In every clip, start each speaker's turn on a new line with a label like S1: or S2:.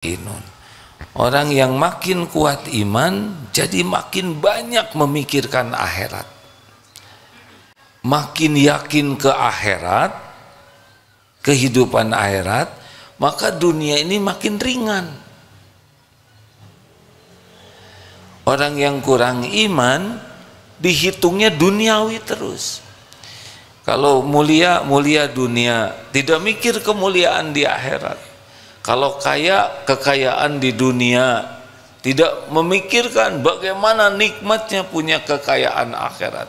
S1: Inun. Orang yang makin kuat iman jadi makin banyak memikirkan akhirat, makin yakin ke akhirat, kehidupan akhirat, maka dunia ini makin ringan. Orang yang kurang iman dihitungnya duniawi terus. Kalau mulia, mulia dunia, tidak mikir kemuliaan di akhirat. Kalau kaya, kekayaan di dunia, tidak memikirkan bagaimana nikmatnya punya kekayaan akhirat.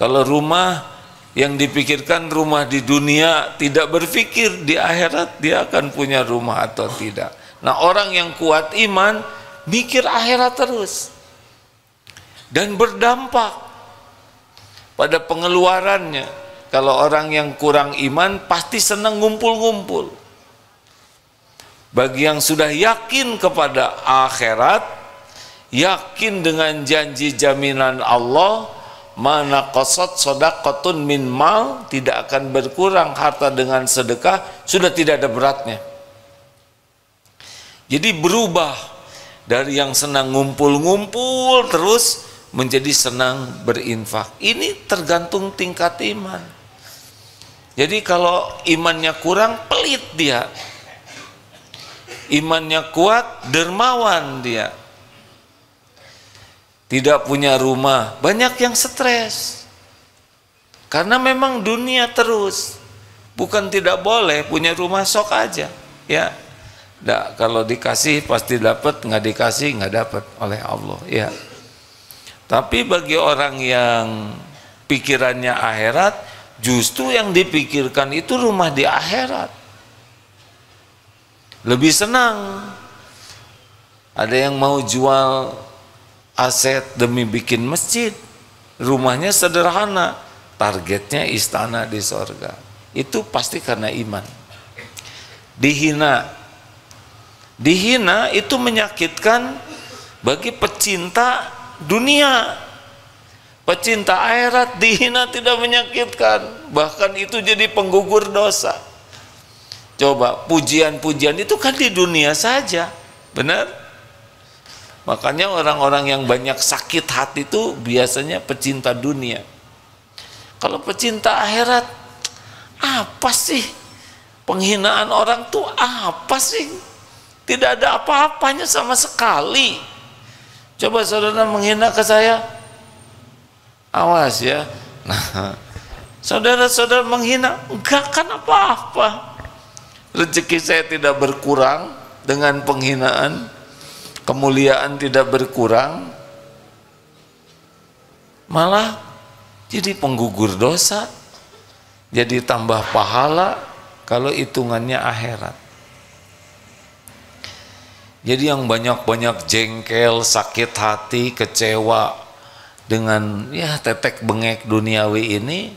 S1: Kalau rumah, yang dipikirkan rumah di dunia, tidak berpikir di akhirat dia akan punya rumah atau tidak. Nah, orang yang kuat iman mikir akhirat terus dan berdampak pada pengeluarannya. Kalau orang yang kurang iman pasti senang ngumpul-ngumpul. Bagi yang sudah yakin kepada akhirat, yakin dengan janji jaminan Allah, mana qasat shadaqatun min mal, tidak akan berkurang harta dengan sedekah, sudah tidak ada beratnya. Jadi berubah dari yang senang ngumpul-ngumpul terus menjadi senang berinfak. Ini tergantung tingkat iman. Jadi kalau imannya kurang, pelit dia. Imannya kuat, dermawan dia. Tidak punya rumah, banyak yang stres. Karena memang dunia terus. Bukan tidak boleh punya rumah, sok aja, ya. Nah, kalau dikasih pasti dapat, nggak dikasih nggak dapat oleh Allah, ya. Tapi bagi orang yang pikirannya akhirat, justru yang dipikirkan itu rumah di akhirat. Lebih senang. Ada yang mau jual aset demi bikin masjid, rumahnya sederhana, targetnya istana di sorga. Itu pasti karena iman. Dihina itu menyakitkan bagi pecinta dunia. Pecinta akhirat dihina tidak menyakitkan, bahkan itu jadi penggugur dosa. Coba, pujian-pujian itu kan di dunia saja, benar? Makanya orang-orang yang banyak sakit hati itu biasanya pecinta dunia. Kalau pecinta akhirat, apa sih? Penghinaan orang tuh apa sih? Tidak ada apa-apanya sama sekali. Coba saudara menghina ke saya, awas ya. Nah, saudara-saudara menghina, enggak kan apa-apa. Rezeki saya tidak berkurang dengan penghinaan, kemuliaan tidak berkurang, malah jadi penggugur dosa, jadi tambah pahala kalau hitungannya akhirat. Jadi yang banyak-banyak jengkel, sakit hati, kecewa dengan ya tetek bengek duniawi ini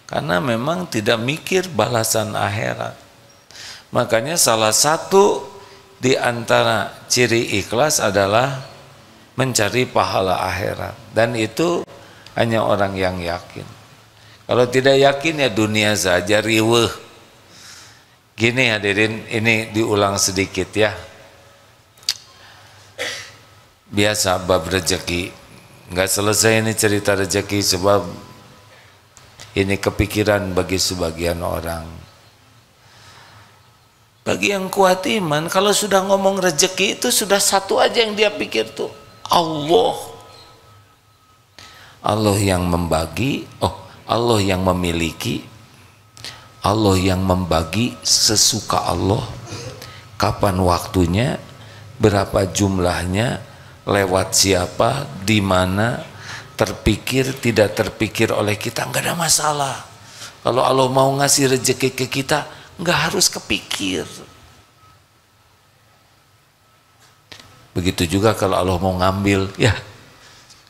S1: karena memang tidak mikir balasan akhirat. Makanya salah satu di antara ciri ikhlas adalah mencari pahala akhirat, dan itu hanya orang yang yakin. Kalau tidak yakin ya dunia saja riweuh. Gini hadirin, ini diulang sedikit ya. Biasa bab rezeki, nggak selesai ini cerita rezeki sebab ini kepikiran bagi sebagian orang. Bagi yang kuat iman, kalau sudah ngomong rezeki itu sudah satu aja yang dia pikir tuh, Allah. Allah yang membagi, Allah yang memiliki, Allah yang membagi sesuka Allah. Kapan waktunya, berapa jumlahnya, lewat siapa, di mana, terpikir, tidak terpikir oleh kita, nggak ada masalah. Kalau Allah mau ngasih rezeki ke kita, nggak harus kepikir. Begitu juga kalau Allah mau ngambil, ya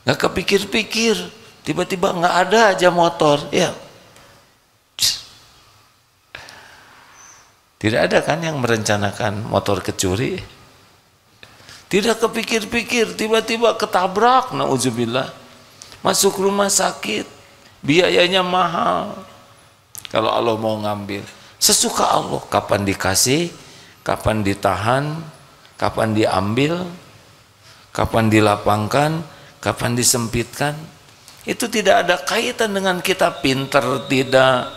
S1: nggak kepikir-pikir, tiba-tiba nggak ada aja motor, ya. Tidak ada kan yang merencanakan motor kecuri? Tidak kepikir-pikir, tiba-tiba ketabrak, nauzubillah, masuk rumah sakit, biayanya mahal. Kalau Allah mau ngambil, sesuka Allah, kapan dikasih, kapan ditahan, kapan diambil, kapan dilapangkan, kapan disempitkan. Itu tidak ada kaitan dengan kita pintar tidak.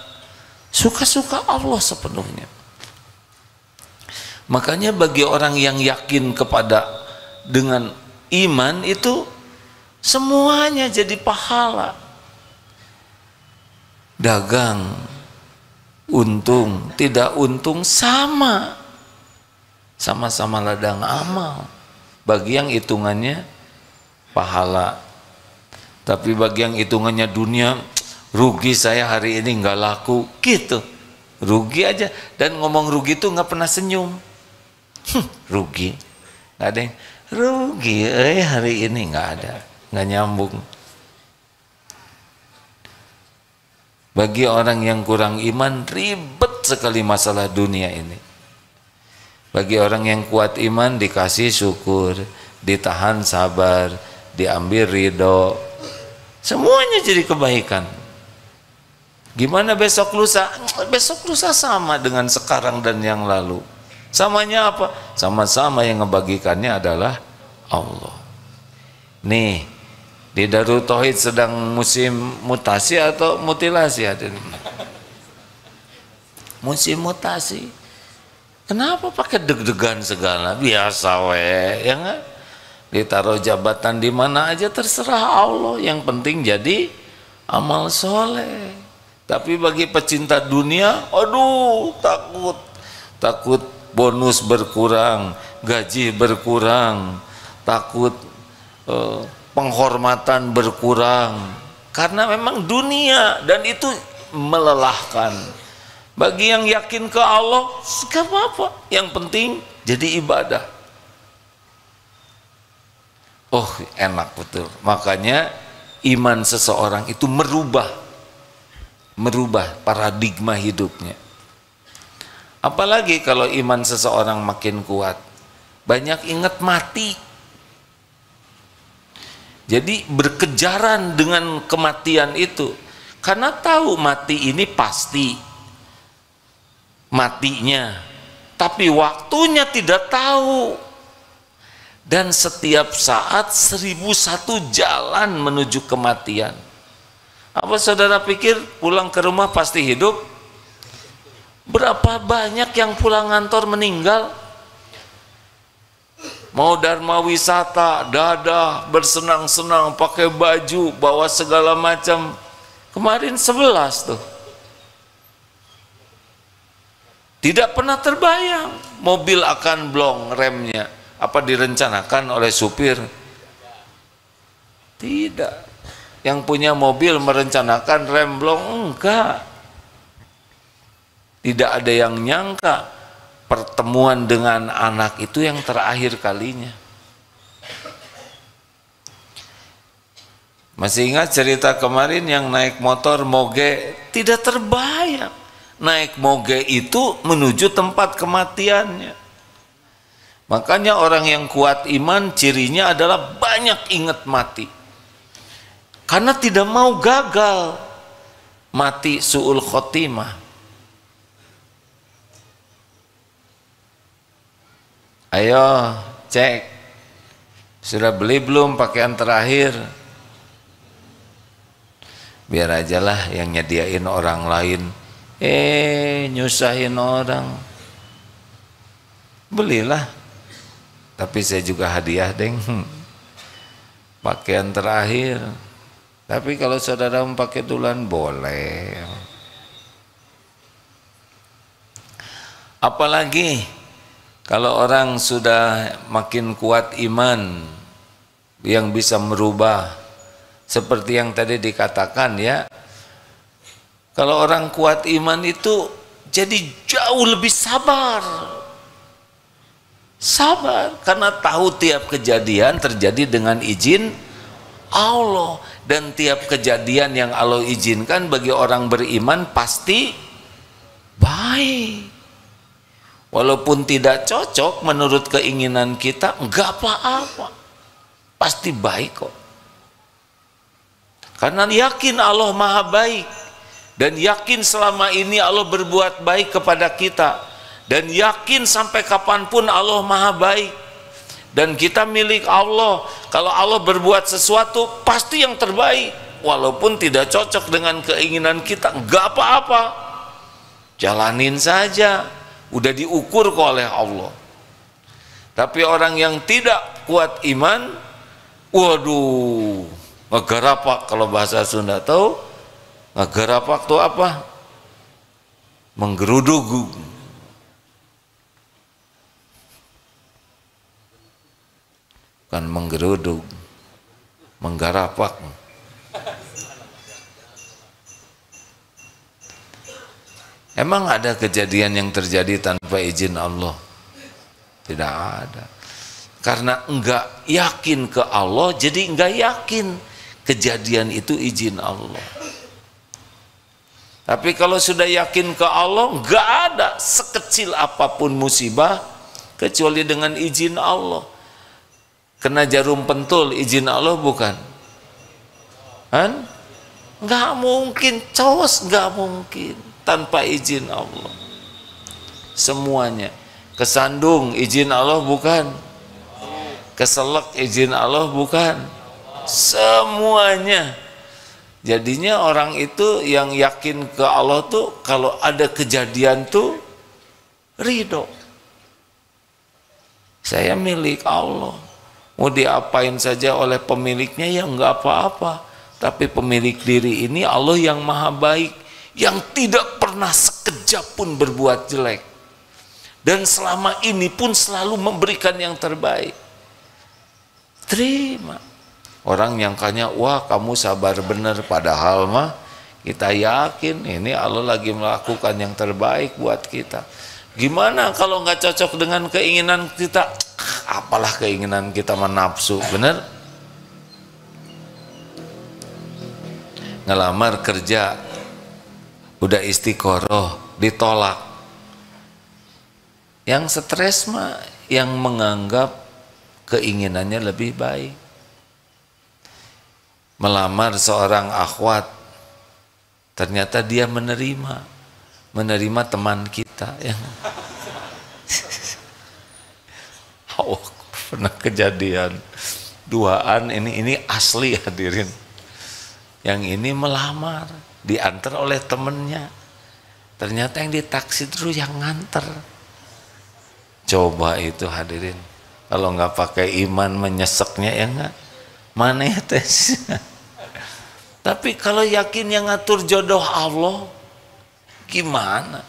S1: Suka-suka Allah sepenuhnya. Makanya bagi orang yang yakin kepada dengan iman itu semuanya jadi pahala. Dagang, untung, tidak untung sama. Sama-sama ladang amal. Bagi yang hitungannya pahala. Tapi bagi yang hitungannya dunia, rugi saya hari ini nggak laku, gitu. Rugi aja. Dan ngomong rugi itu nggak pernah senyum. Rugi. Nggak ada yang rugi. Hari ini nggak ada, nggak nyambung. Bagi orang yang kurang iman, ribet sekali masalah dunia ini. Bagi orang yang kuat iman, dikasih syukur, ditahan sabar, diambil ridho, semuanya jadi kebaikan. Gimana besok lusa? Besok lusa sama dengan sekarang dan yang lalu. Samanya apa? Sama-sama yang ngebagikannya adalah Allah. Nih, di Darul Tauhid sedang musim mutasi atau mutilasi hadirin? Musim mutasi. Kenapa pakai deg-degan segala? Biasa we, ya enggak? Ditaruh jabatan di mana aja terserah Allah. Yang penting jadi amal soleh. Tapi bagi pecinta dunia, aduh takut bonus berkurang, gaji berkurang, takut penghormatan berkurang, karena memang dunia dan itu melelahkan. Bagi yang yakin ke Allah, gak apa-apa, yang penting jadi ibadah. Oh, enak betul. Makanya iman seseorang itu merubah paradigma hidupnya. Apalagi kalau iman seseorang makin kuat, banyak ingat mati. Jadi berkejaran dengan kematian itu, karena tahu mati ini pasti matinya, tapi waktunya tidak tahu. Dan setiap saat 1001 jalan menuju kematian. Apa saudara pikir pulang ke rumah pasti hidup? Berapa banyak yang pulang kantor meninggal? Mau dharma wisata, dadah, bersenang-senang, pakai baju, bawa segala macam. Kemarin 11 tuh. Tidak pernah terbayang mobil akan blong remnya. Apa direncanakan oleh supir? Tidak. Yang punya mobil merencanakan rem blong? Enggak. Tidak ada yang nyangka pertemuan dengan anak itu yang terakhir kalinya. Masih ingat cerita kemarin yang naik motor moge? Tidak terbayang naik moge itu menuju tempat kematiannya. Makanya orang yang kuat iman cirinya adalah banyak ingat mati. Karena tidak mau gagal. Mati su'ul khotimah. Ayo cek. Sudah beli belum pakaian terakhir? Biar aja lah yang nyediain orang lain. Nyusahin orang. Belilah. Tapi saya juga hadiah deng. Pakaian terakhir. Tapi kalau saudara mau pakai duluan boleh. Apalagi kalau orang sudah makin kuat iman yang bisa merubah, seperti yang tadi dikatakan ya. Kalau orang kuat iman itu jadi jauh lebih sabar. Sabar karena tahu tiap kejadian terjadi dengan izin Allah, dan tiap kejadian yang Allah izinkan bagi orang beriman pasti baik. Walaupun tidak cocok menurut keinginan kita, enggak apa-apa, pasti baik kok. Karena yakin Allah Maha Baik, dan yakin selama ini Allah berbuat baik kepada kita, dan yakin sampai kapanpun Allah Maha Baik. dan kita milik Allah. Kalau Allah berbuat sesuatu pasti yang terbaik, walaupun tidak cocok dengan keinginan kita, enggak apa-apa, jalanin saja, udah diukur oleh Allah. Tapi orang yang tidak kuat iman, waduh, ngegarapak, kalau bahasa Sunda tahu ngegarapak tuh apa? Menggeruduk, bukan menggeruduk, menggarapak. Emang ada kejadian yang terjadi tanpa izin Allah? Tidak ada. Karena enggak yakin ke Allah, jadi enggak yakin kejadian itu izin Allah. Tapi kalau sudah yakin ke Allah, enggak ada sekecil apapun musibah kecuali dengan izin Allah. Kena jarum pentul, izin Allah bukan? Kan? Enggak mungkin, cos, enggak mungkin tanpa izin Allah. Semuanya. Kesandung, izin Allah bukan? Keselak, izin Allah bukan? Semuanya. Jadinya orang itu yang yakin ke Allah tuh kalau ada kejadian tuh ridho. Saya milik Allah. Mau diapain saja oleh pemiliknya ya enggak apa-apa. Tapi pemilik diri ini Allah yang maha baik, yang tidak pernah sekejap pun berbuat jelek. Dan selama ini pun selalu memberikan yang terbaik. Terima. Orang nyangkanya, wah kamu sabar bener, padahal mah kita yakin ini Allah lagi melakukan yang terbaik buat kita. Gimana kalau nggak cocok dengan keinginan kita? Apalah keinginan kita menafsu, bener? Ngelamar kerja, udah istiqoroh, ditolak. Yang stres mah yang menganggap keinginannya lebih baik. Melamar seorang akhwat, ternyata dia menerima teman kita yang oh, pernah kejadian duaan, ini asli hadirin. Yang ini melamar, diantar oleh temennya, ternyata yang ditaksi terus yang nganter. Coba itu hadirin, kalau nggak pakai iman menyeseknya ya nggak, mana ya tes. Tapi kalau yakin yang ngatur jodoh Allah, gimana?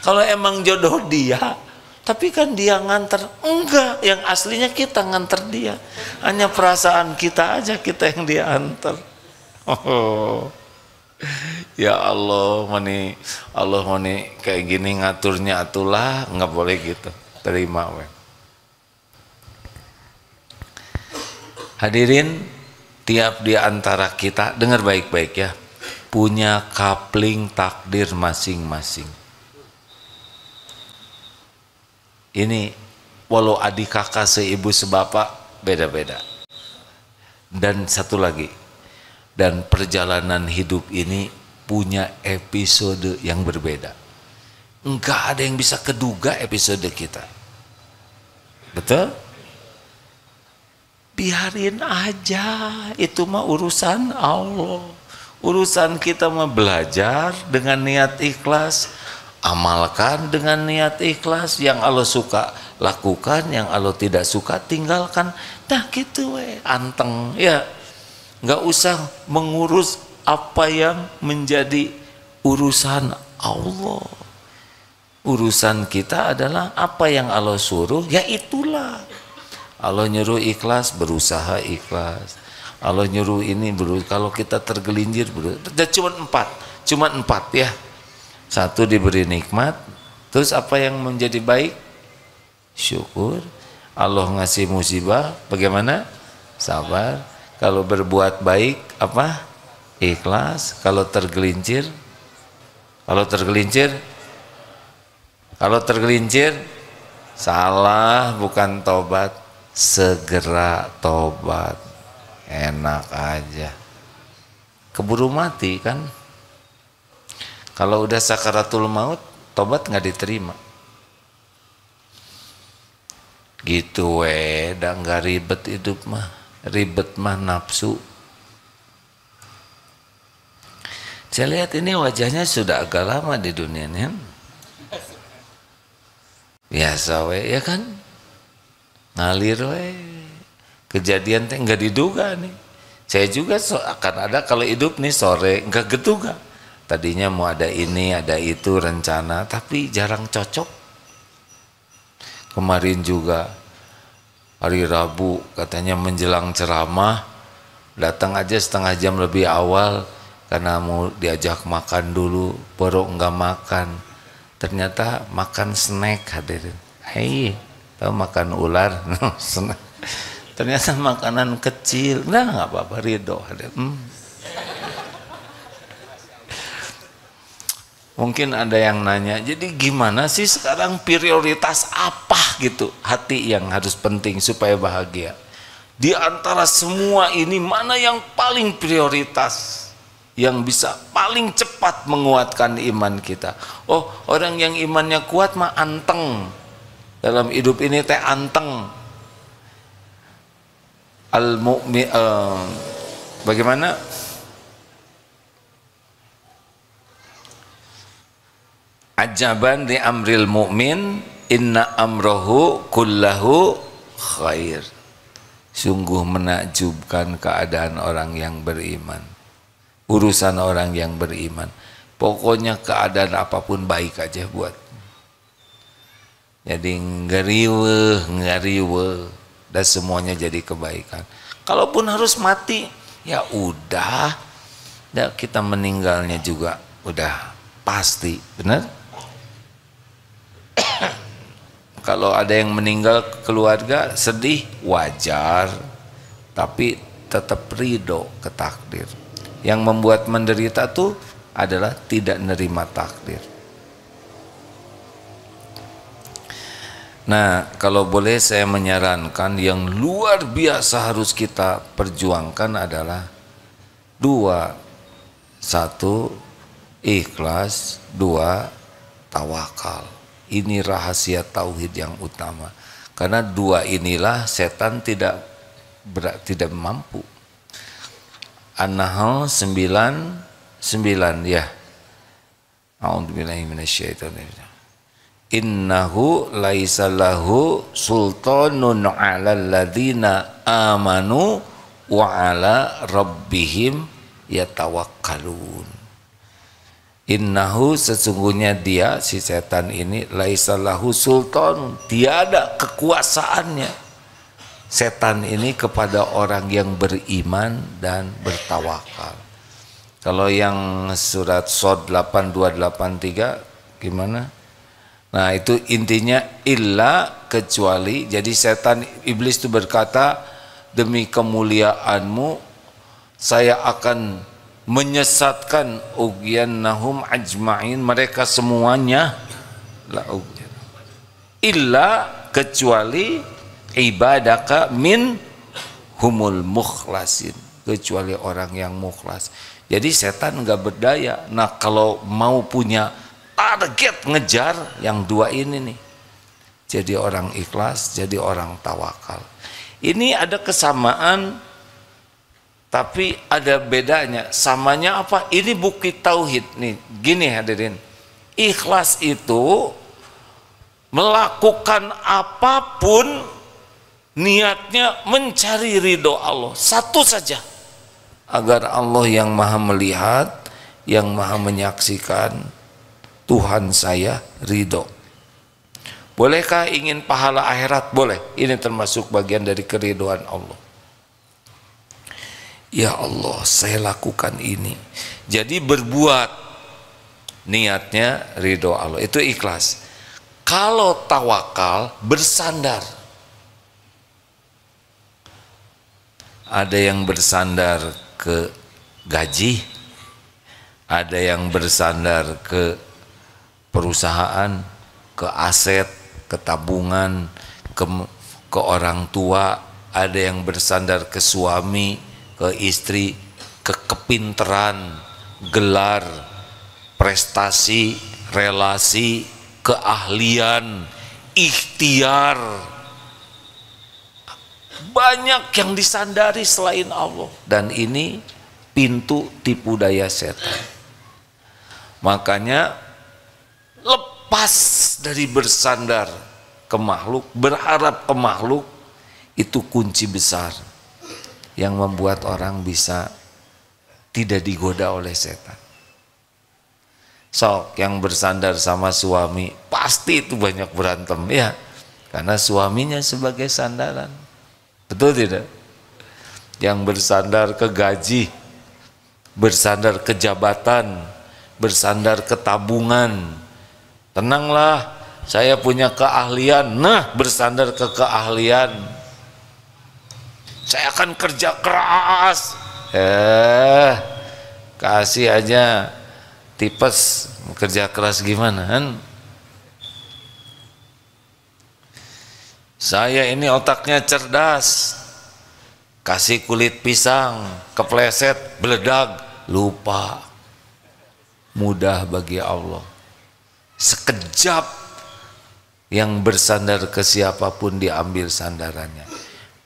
S1: Kalau emang jodoh dia, tapi kan dia nganter, enggak, yang aslinya kita nganter dia, hanya perasaan kita aja kita yang dia antar. Oh, ya Allah, mani kayak gini ngaturnya atulah, nggak boleh gitu, terima we. Hadirin, tiap di antara kita, dengar baik-baik ya, punya kapling takdir masing-masing. Ini walau adik kakak seibu sebapak beda-beda. Dan satu lagi, dan perjalanan hidup ini punya episode yang berbeda. Enggak ada yang bisa keduga episode kita. Betul? Biarin aja, itu mah urusan Allah. Urusan kita mah belajar dengan niat ikhlas, amalkan dengan niat ikhlas. Yang Allah suka lakukan, yang Allah tidak suka tinggalkan. Nah gitu we, anteng ya. Nggak usah mengurus apa yang menjadi urusan Allah. Urusan kita adalah apa yang Allah suruh, ya itulah. Allah nyuruh ikhlas, berusaha ikhlas. Allah nyuruh ini, kalau kita tergelincir, cuma empat ya. Satu, diberi nikmat, terus apa yang menjadi baik? Syukur. Allah ngasih musibah, bagaimana? Sabar. Kalau berbuat baik, apa? Ikhlas. Kalau tergelincir, salah, bukan tobat. Segera tobat, enak aja, keburu mati kan. Kalau udah sakaratul maut, tobat nggak diterima. Gitu dah nggak ribet hidup mah. Ribet mah nafsu. Saya lihat ini wajahnya sudah agak lama di dunia nih. Biasa we ya kan, ngalir we. Kejadian teh nggak diduga nih. Saya juga akan ada kalau hidup nih sore nggak geduga. Tadinya mau ada ini ada itu rencana, tapi jarang cocok. Kemarin juga hari Rabu katanya menjelang ceramah, datang aja setengah jam lebih awal karena mau diajak makan dulu, baru enggak makan. Ternyata makan snack hadirin. Hei, tahu makan ular? Ternyata makanan kecil. Nah, nggak apa-apa, ridho hadirin. Mungkin ada yang nanya, jadi gimana sih sekarang prioritas apa gitu hati yang harus penting supaya bahagia? Di antara semua ini mana yang paling prioritas? Yang bisa paling cepat menguatkan iman kita? Oh, orang yang imannya kuat mah anteng. Dalam hidup ini teh anteng. Al-mu'min bagaimana? Ajaban li amril mu'min inna amrohu kullahu khair. Sungguh menakjubkan keadaan orang yang beriman, urusan orang yang beriman. Pokoknya keadaan apapun baik aja buat. Jadi ngeriwe dan semuanya jadi kebaikan. Kalaupun harus mati, ya udah kita meninggalnya juga udah pasti, benar? Kalau ada yang meninggal keluarga sedih wajar, tapi tetap ridho ke takdir. Yang membuat menderita tuh adalah tidak nerima takdir. Nah, kalau boleh saya menyarankan yang luar biasa harus kita perjuangkan adalah dua. Satu, ikhlas. Dua, tawakal. Ini rahasia tauhid yang utama. Karena dua inilah setan tidak mampu. An-Nahl 9:9 ya. A'udzubillahi minasyaitonir. Innahu laisa lahu sultanun 'alal ladzina amanu wa 'ala rabbihim yatawakkalun. Innahu sesungguhnya dia si setan ini laisa lahu sultan, tiada kekuasaannya setan ini kepada orang yang beriman dan bertawakal. Kalau yang surat Shad 8283 gimana? Nah, itu intinya illa kecuali. Jadi setan iblis itu berkata, demi kemuliaanmu saya akan menyesatkan nahum ajma'in, mereka semuanya illa kecuali ibadaka min humul mukhlasin, kecuali orang yang mukhlas. Jadi setan nggak berdaya. Nah, kalau mau punya target ngejar yang dua ini nih, jadi orang ikhlas, jadi orang tawakal. Ini ada kesamaan tapi ada bedanya. Samanya apa? Ini bukti tauhid nih. Gini hadirin, ikhlas itu melakukan apapun niatnya mencari ridho Allah, satu saja, agar Allah yang maha melihat, yang maha menyaksikan, Tuhan saya ridho. Bolehkah ingin pahala akhirat? Boleh. Ini termasuk bagian dari keridhoan Allah. Ya Allah, saya lakukan ini. Jadi berbuat niatnya ridho Allah, itu ikhlas. Kalau tawakal bersandar. Ada yang bersandar ke gaji, ada yang bersandar ke perusahaan, ke aset, ke tabungan, ke orang tua, ada yang bersandar ke suami, ke istri, ke kepinteran, gelar, prestasi, relasi, keahlian, ikhtiar, Banyak yang disandari selain Allah, dan ini pintu tipu daya setan. Makanya lepas dari bersandar ke makhluk, berharap ke makhluk, itu kunci besar yang membuat orang bisa tidak digoda oleh setan. Sok yang bersandar sama suami pasti itu banyak berantem ya, karena suaminya sebagai sandaran. Betul tidak? Yang bersandar ke gaji, bersandar ke jabatan, bersandar ke tabungan, tenanglah saya punya keahlian, nah bersandar ke keahlian, saya akan kerja keras, kasih aja tipes, kerja keras gimana kan? Saya ini otaknya cerdas, kasih kulit pisang, kepleset, beledag, lupa. Mudah bagi Allah. Sekejap yang bersandar ke siapapun diambil sandarannya.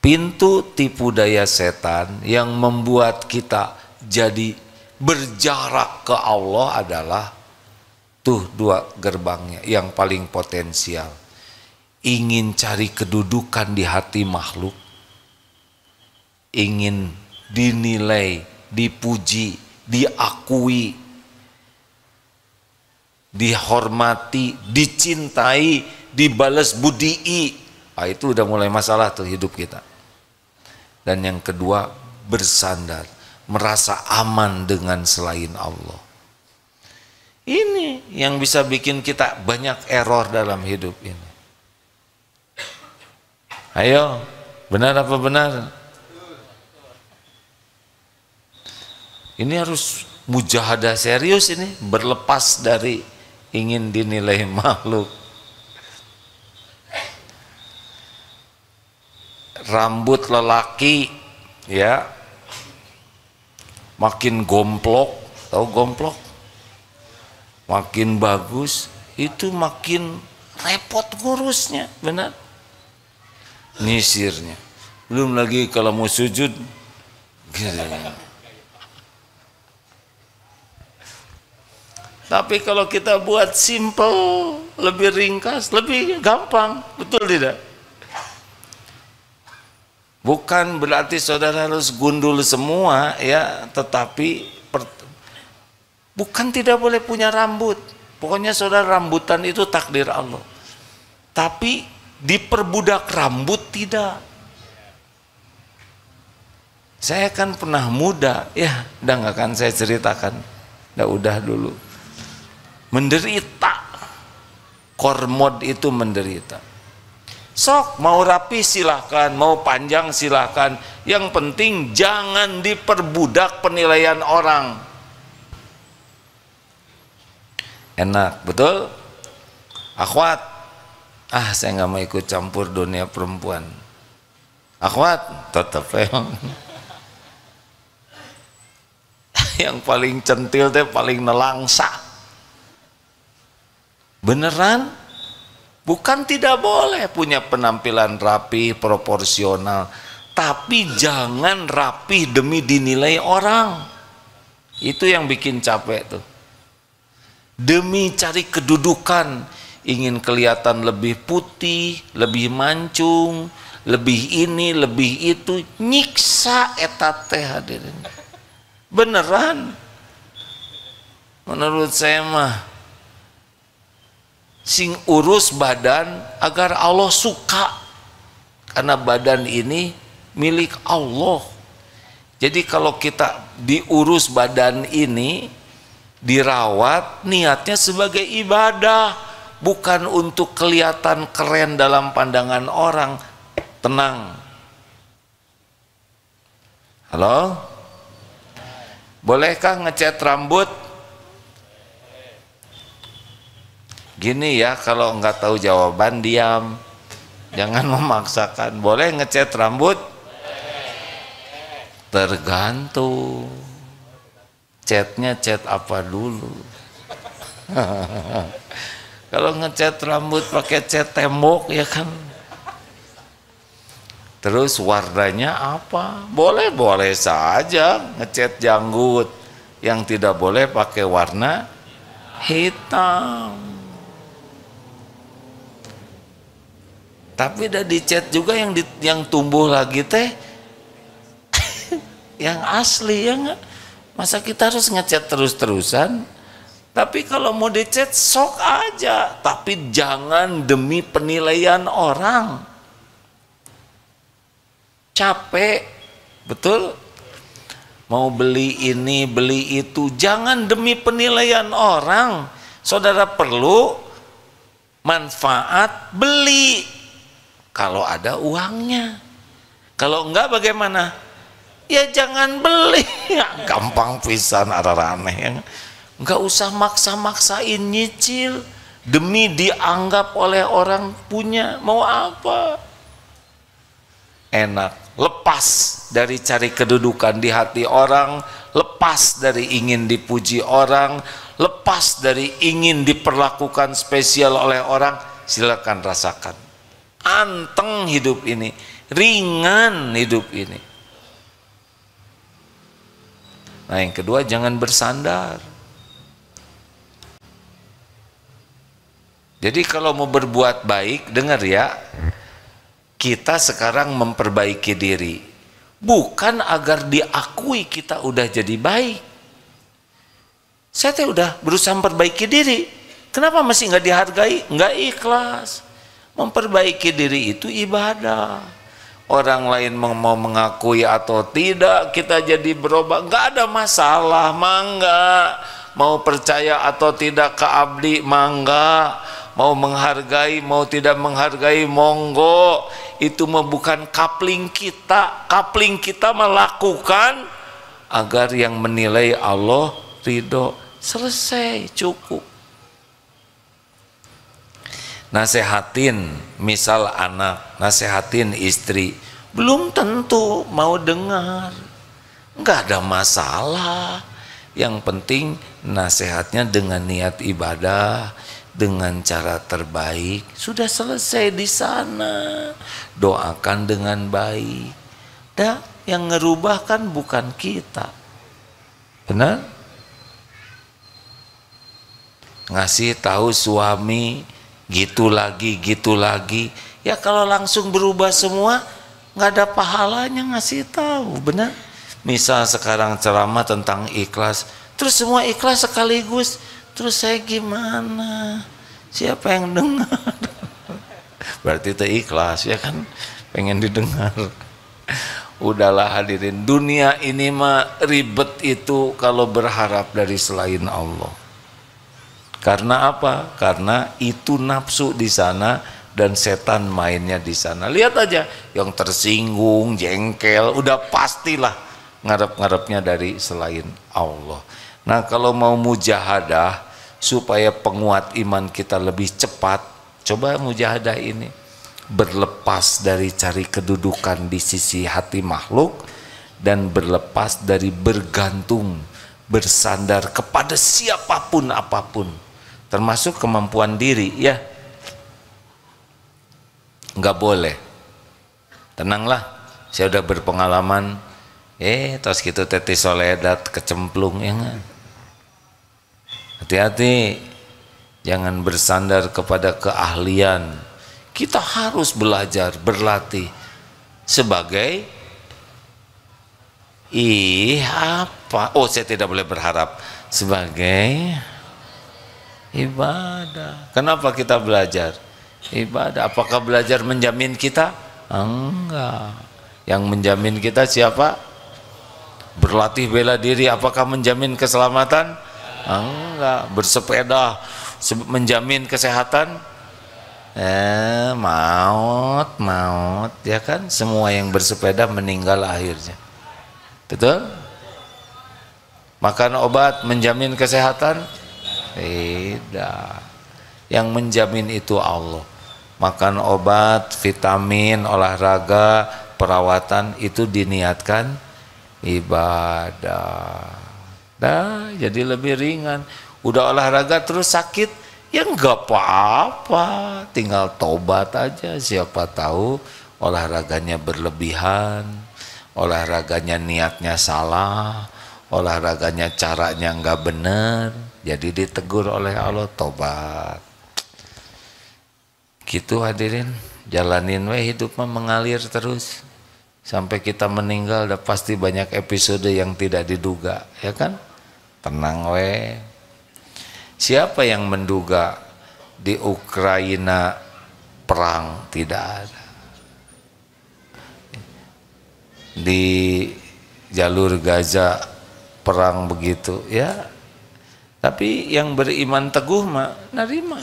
S1: Pintu tipu daya setan yang membuat kita jadi berjarak ke Allah adalah tuh dua gerbangnya yang paling potensial. Ingin cari kedudukan di hati makhluk, ingin dinilai, dipuji, diakui, dihormati, dicintai, dibalas budii. Itu udah mulai masalah tuh hidup kita. Dan yang kedua, bersandar, merasa aman dengan selain Allah. Ini yang bisa bikin kita banyak error dalam hidup ini. Ayo, benar apa benar? Ini harus mujahadah serius ini, berlepas dari ingin dinilai makhluk. Rambut lelaki ya makin gomplok, tahu gomplok? Makin bagus, itu makin repot ngurusnya, benar? Nyisirnya. Belum lagi kalau mau sujud gitu. Tapi kalau kita buat simple, lebih ringkas, lebih gampang, betul tidak? Bukan berarti saudara harus gundul semua ya, tetapi bukan tidak boleh punya rambut. Pokoknya saudara rambutan itu takdir Allah. Tapi diperbudak rambut tidak. Saya kan pernah muda, ya udah nggak akan saya ceritakan, udah dulu. Menderita, kormod itu menderita. Sok mau rapi silahkan, mau panjang silahkan. Yang penting jangan diperbudak penilaian orang. Enak, betul? Akhwat, saya nggak mau ikut campur dunia perempuan. Akhwat, tetap yang paling centil teh paling nelangsa. Beneran? Bukan tidak boleh punya penampilan rapi, proporsional, tapi jangan rapi demi dinilai orang. Itu yang bikin capek tuh. Demi cari kedudukan, ingin kelihatan lebih putih, lebih mancung, lebih ini, lebih itu, nyiksa eta teh hadirin. Beneran. Menurut saya mah sing urus badan agar Allah suka, karena badan ini milik Allah. Jadi kalau kita diurus badan ini, dirawat, niatnya sebagai ibadah, bukan untuk kelihatan keren dalam pandangan orang. Tenang. Halo? Bolehkah ngecat rambut? Gini ya, kalau nggak tahu jawaban diam, jangan memaksakan. Boleh ngecat rambut? Tergantung. Catnya cat apa dulu? Kalau ngecat rambut pakai cat tembok ya kan Terus warnanya apa? Boleh-boleh saja ngecat janggut. Yang tidak boleh pakai warna hitam. Tapi udah dicat juga yang tumbuh lagi teh yang asli, ya enggak? Masa kita harus ngecat terus-terusan? Tapi kalau mau dicat sok aja, tapi jangan demi penilaian orang. Capek, betul? Mau beli ini, beli itu, jangan demi penilaian orang. Saudara perlu manfaat, beli kalau ada uangnya. Kalau enggak bagaimana? Ya jangan beli. Ya, gampang pisan, aneh. Enggak usah maksa-maksain nyicil demi dianggap oleh orang punya. Mau apa? Enak, lepas dari cari kedudukan di hati orang, lepas dari ingin dipuji orang, lepas dari ingin diperlakukan spesial oleh orang. Silakan rasakan. Anteng hidup ini, ringan hidup ini. Nah, yang kedua, jangan bersandar. Jadi kalau mau berbuat baik, dengar ya, kita sekarang memperbaiki diri, bukan agar diakui kita udah jadi baik. Saya teh udah berusaha memperbaiki diri, kenapa masih nggak dihargai? Nggak ikhlas. Memperbaiki diri itu ibadah. Orang lain mau mengakui atau tidak, kita jadi berubah, nggak ada masalah, mangga. Mau percaya atau tidak ke abdi, mangga. Mau menghargai, mau tidak menghargai, monggo. Itu mah bukan kapling kita. Kapling kita melakukan agar yang menilai Allah ridho. Selesai, cukup. Nasehatin, misal anak, nasehatin istri, belum tentu mau dengar. Enggak ada masalah. Yang penting nasihatnya dengan niat ibadah, dengan cara terbaik. Sudah selesai di sana. Doakan dengan baik. Dah, yang ngerubah kan bukan kita. Benar? Ngasih tahu suami gitu lagi. Ya kalau langsung berubah semua, nggak ada pahalanya ngasih tahu, benar? Misal sekarang ceramah tentang ikhlas, terus semua ikhlas sekaligus, terus saya gimana? Siapa yang dengar? Berarti itu ikhlas, ya kan? Pengen didengar. Udahlah hadirin, dunia ini mah ribet itu kalau berharap dari selain Allah. Karena apa? Karena itu nafsu di sana dan setan mainnya di sana. Lihat aja, yang tersinggung, jengkel, udah pastilah ngarep-ngarepnya dari selain Allah. Nah, kalau mau mujahadah supaya penguat iman kita lebih cepat, coba mujahadah ini. Berlepas dari cari kedudukan di sisi hati makhluk dan berlepas dari bergantung, bersandar kepada siapapun apapun, termasuk kemampuan diri, ya. Nggak boleh. Tenanglah, saya udah berpengalaman. Terus gitu teti soledat kecemplung, ya nggak? Hati-hati, jangan bersandar kepada keahlian. Kita harus belajar, berlatih sebagai saya tidak boleh berharap, sebagai ibadah. Kenapa kita belajar? Ibadah. Apakah belajar menjamin kita? Enggak. Yang menjamin kita siapa? Berlatih bela diri apakah menjamin keselamatan? Enggak. Bersepeda menjamin kesehatan? Maut, ya kan? Semua yang bersepeda meninggal akhirnya. Betul? Makan obat menjamin kesehatan? Tidak. Yang menjamin itu Allah. Makan obat, vitamin, olahraga, perawatan itu diniatkan ibadah. Dah, jadi lebih ringan. Udah olahraga terus sakit, ya enggak apa-apa, tinggal tobat aja. Siapa tahu olahraganya berlebihan, olahraganya niatnya salah, olahraganya caranya nggak bener, jadi ditegur oleh Allah, tobat. Gitu hadirin, jalanin we hidup mengalir terus sampai kita meninggal. Udah pasti banyak episode yang tidak diduga, ya kan? Tenang we. Siapa yang menduga di Ukraina perang? Tidak ada. Di jalur Gaza perang begitu, ya. Tapi yang beriman teguh mah nerima.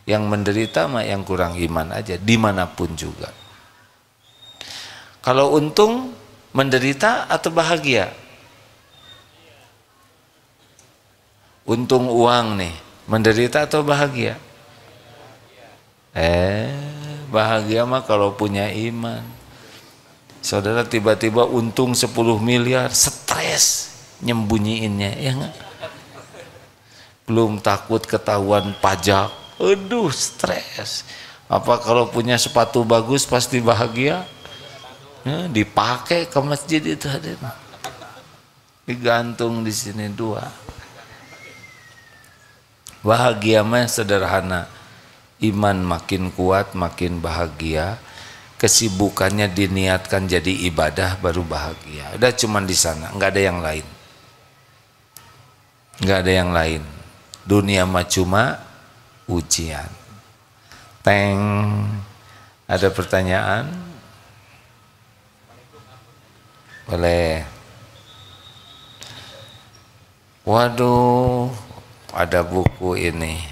S1: Yang menderita mah yang kurang iman aja, dimanapun juga. Kalau untung menderita atau bahagia? Untung uang nih, menderita atau bahagia? Bahagia mah kalau punya iman. Saudara tiba-tiba untung 10 miliar, stres nyembunyiinnya, ya enggak? Belum takut ketahuan pajak, aduh stres. Apa kalau punya sepatu bagus pasti bahagia? Ya, dipakai ke masjid itu hadir. Digantung di sini dua. Bahagia mah sederhana, iman makin kuat makin bahagia, kesibukannya diniatkan jadi ibadah baru bahagia. Udah cuman di sana, nggak ada yang lain, nggak ada yang lain. Dunia mah cuma ujian. Teng, ada pertanyaan? Boleh. Waduh, ada buku ini.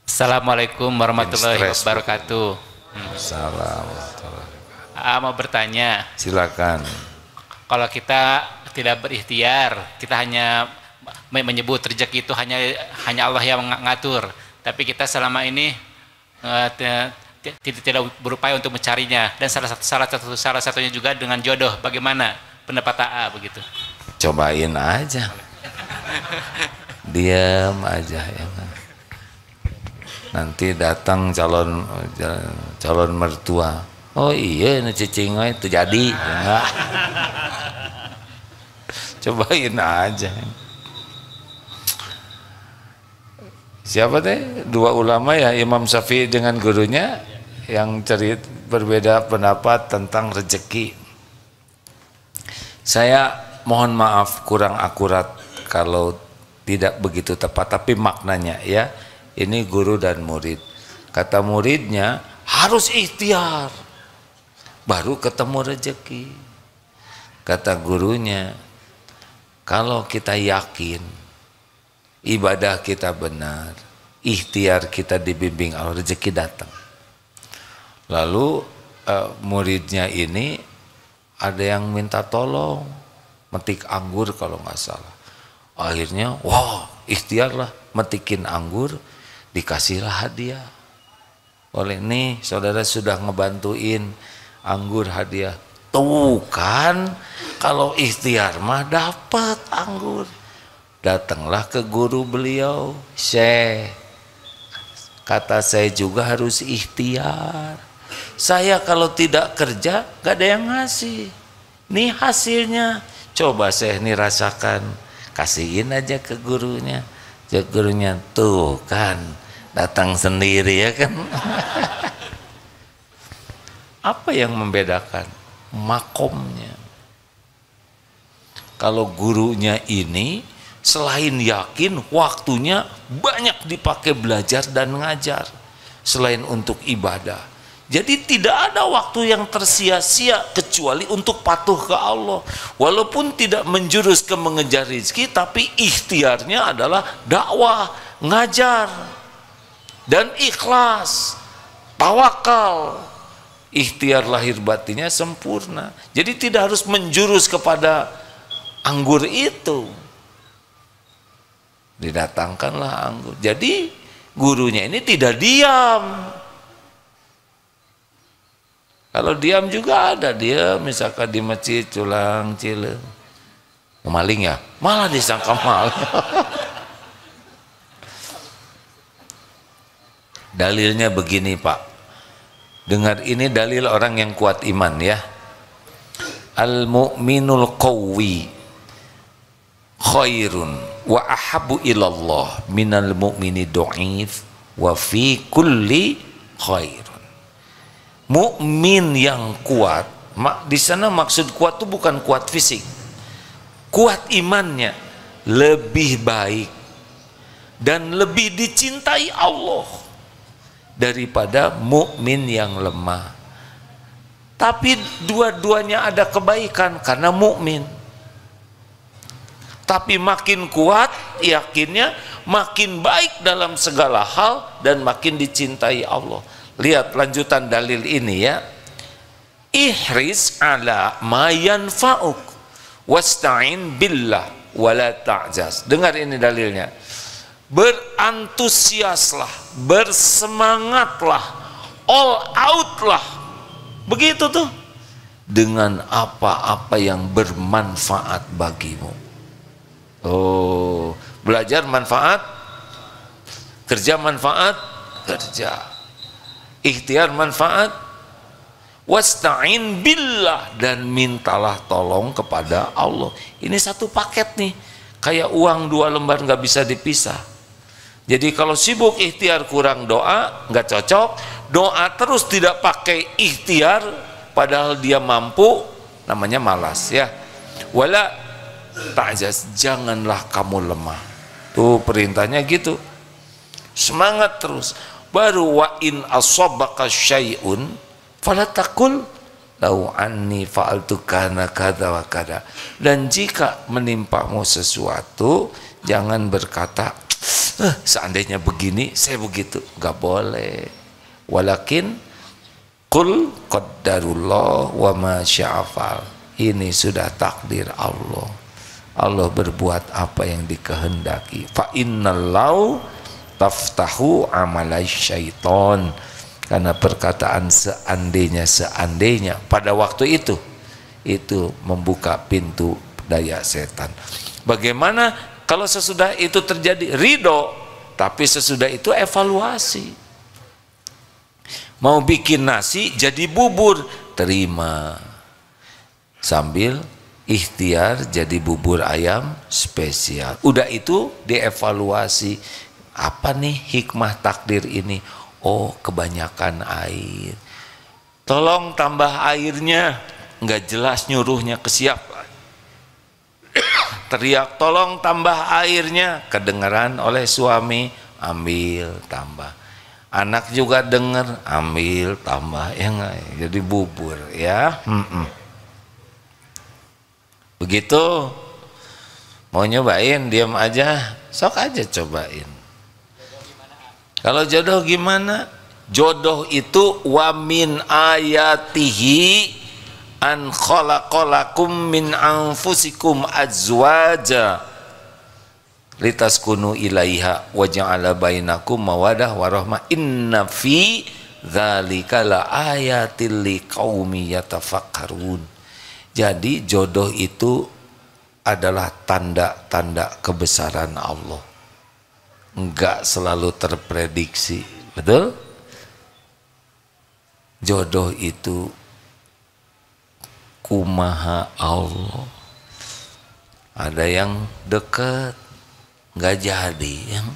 S2: Assalamualaikum warahmatullahi wabarakatuh.
S1: Assalamualaikum.
S2: Mau bertanya.
S1: Silakan.
S2: Kalau kita tidak berikhtiar, kita hanya menyebut rezeki itu hanya Allah yang mengatur, tapi kita selama ini tidak berupaya untuk mencarinya, dan salah satunya juga dengan jodoh. Bagaimana pendapat AA begitu?
S1: Cobain aja. Diam aja ya. Nanti datang calon mertua. Oh iya, ini cicing itu jadi. Enggak. Cobain aja. Siapa teh? Dua ulama ya, Imam Syafi'i dengan gurunya yang berbeda pendapat tentang rezeki. Saya mohon maaf kurang akurat kalau tidak begitu tepat, tapi maknanya ya, ini guru dan murid. Kata muridnya harus ikhtiar baru ketemu rezeki. Kata gurunya, kalau kita yakin ibadah kita benar, ikhtiar kita dibimbing Allah, rezeki datang. Lalu muridnya ini ada yang minta tolong metik anggur kalau nggak salah. Akhirnya, wah, ikhtiarlah metikin anggur, dikasihlah hadiah. Oleh nih, saudara sudah ngebantuin anggur hadiah. Tuh kan, kalau ikhtiar mah dapat anggur. Datanglah ke guru beliau, Syekh, kata saya juga harus ikhtiar. Saya kalau tidak kerja, gak ada yang ngasih. Nih hasilnya, coba Syekh nih rasakan. Kasihin aja ke gurunya. Gurunya tuh kan datang sendiri ya kan. Apa yang membedakan? Makomnya. Kalau gurunya ini selain yakin, waktunya banyak dipakai belajar dan ngajar selain untuk ibadah. Jadi tidak ada waktu yang tersia-sia kecuali untuk patuh ke Allah. Walaupun tidak menjurus ke mengejar rezeki, tapi ikhtiarnya adalah dakwah, ngajar, dan ikhlas, tawakal. Ikhtiar lahir batinnya sempurna. Jadi tidak harus menjurus kepada anggur itu. Didatangkanlah anggur. Jadi gurunya ini tidak diam. Kalau diam juga ada dia, misalkan di masjid culang cileng, maling ya, malah disangka maling. Dalilnya begini Pak, Dengar, ini dalil orang yang kuat iman ya. Al-mu'minul qawwi khairun wa ahabu ilallah minal mu'mini du'if wa fi kulli khairun. Mukmin yang kuat, di sana maksud kuat itu bukan kuat fisik. Kuat imannya lebih baik dan lebih dicintai Allah daripada mukmin yang lemah. Tapi dua-duanya ada kebaikan karena mukmin. Tapi makin kuat yakinnya, makin baik dalam segala hal dan makin dicintai Allah. Lihat lanjutan dalil ini ya. Ihris ala ma yanfa'uk wasta'in billah wala ta'jaz. Dengar ini dalilnya. Berantusiaslah, bersemangatlah, all out lah. Begitu tuh. Dengan apa-apa yang bermanfaat bagimu. Oh, belajar manfaat, kerja manfaat, kerja. Ikhtiar manfaat, wasta'in billah, dan mintalah tolong kepada Allah. Ini satu paket nih, kayak uang 2 lembar nggak bisa dipisah. Jadi kalau sibuk ikhtiar kurang doa, nggak cocok. Doa terus tidak pakai ikhtiar, padahal dia mampu, namanya malas ya. Wala ta'jaz, janganlah kamu lemah. Tuh perintahnya gitu. Semangat terus. Baru wa in asabaka syai'un fala taqul lau anni fa'altu kana kada wa kada. Dan jika menimpamu sesuatu, jangan berkata seandainya begini saya begitu, nggak boleh. Walakin qul qaddarullah wa ma sya'afal. Ini sudah takdir Allah. Allah berbuat apa yang dikehendaki. Fa innallahu taftahu amalai syaiton. Karena perkataan seandainya pada waktu itu membuka pintu daya setan. Bagaimana kalau sesudah itu terjadi? Ridho, tapi sesudah itu evaluasi. Mau bikin nasi jadi bubur, terima. Sambil ikhtiar jadi bubur ayam spesial. Udah itu dievaluasi. Apa nih hikmah takdir ini? Oh, kebanyakan air. Tolong tambah airnya. Nggak jelas nyuruhnya ke siapa. Teriak tolong tambah airnya, kedengaran oleh suami, ambil tambah. Anak juga dengar, ambil tambah, ya enggak? Jadi bubur ya. Begitu. Mau nyobain, diam aja, sok aja cobain. Kalau jodoh gimana? Jodoh itu wa min ayatihi an khalaqalakum min anfusikum azwaja litaskunu ilaiha wa ja'ala bainakum mawadah warahmah inna fi dzalika la ayatil liqaumi yatafakkarun. Jadi jodoh itu adalah tanda-tanda kebesaran Allah. Enggak selalu terprediksi, betul? Jodoh itu kumaha Allah. Ada yang dekat nggak jadi, yang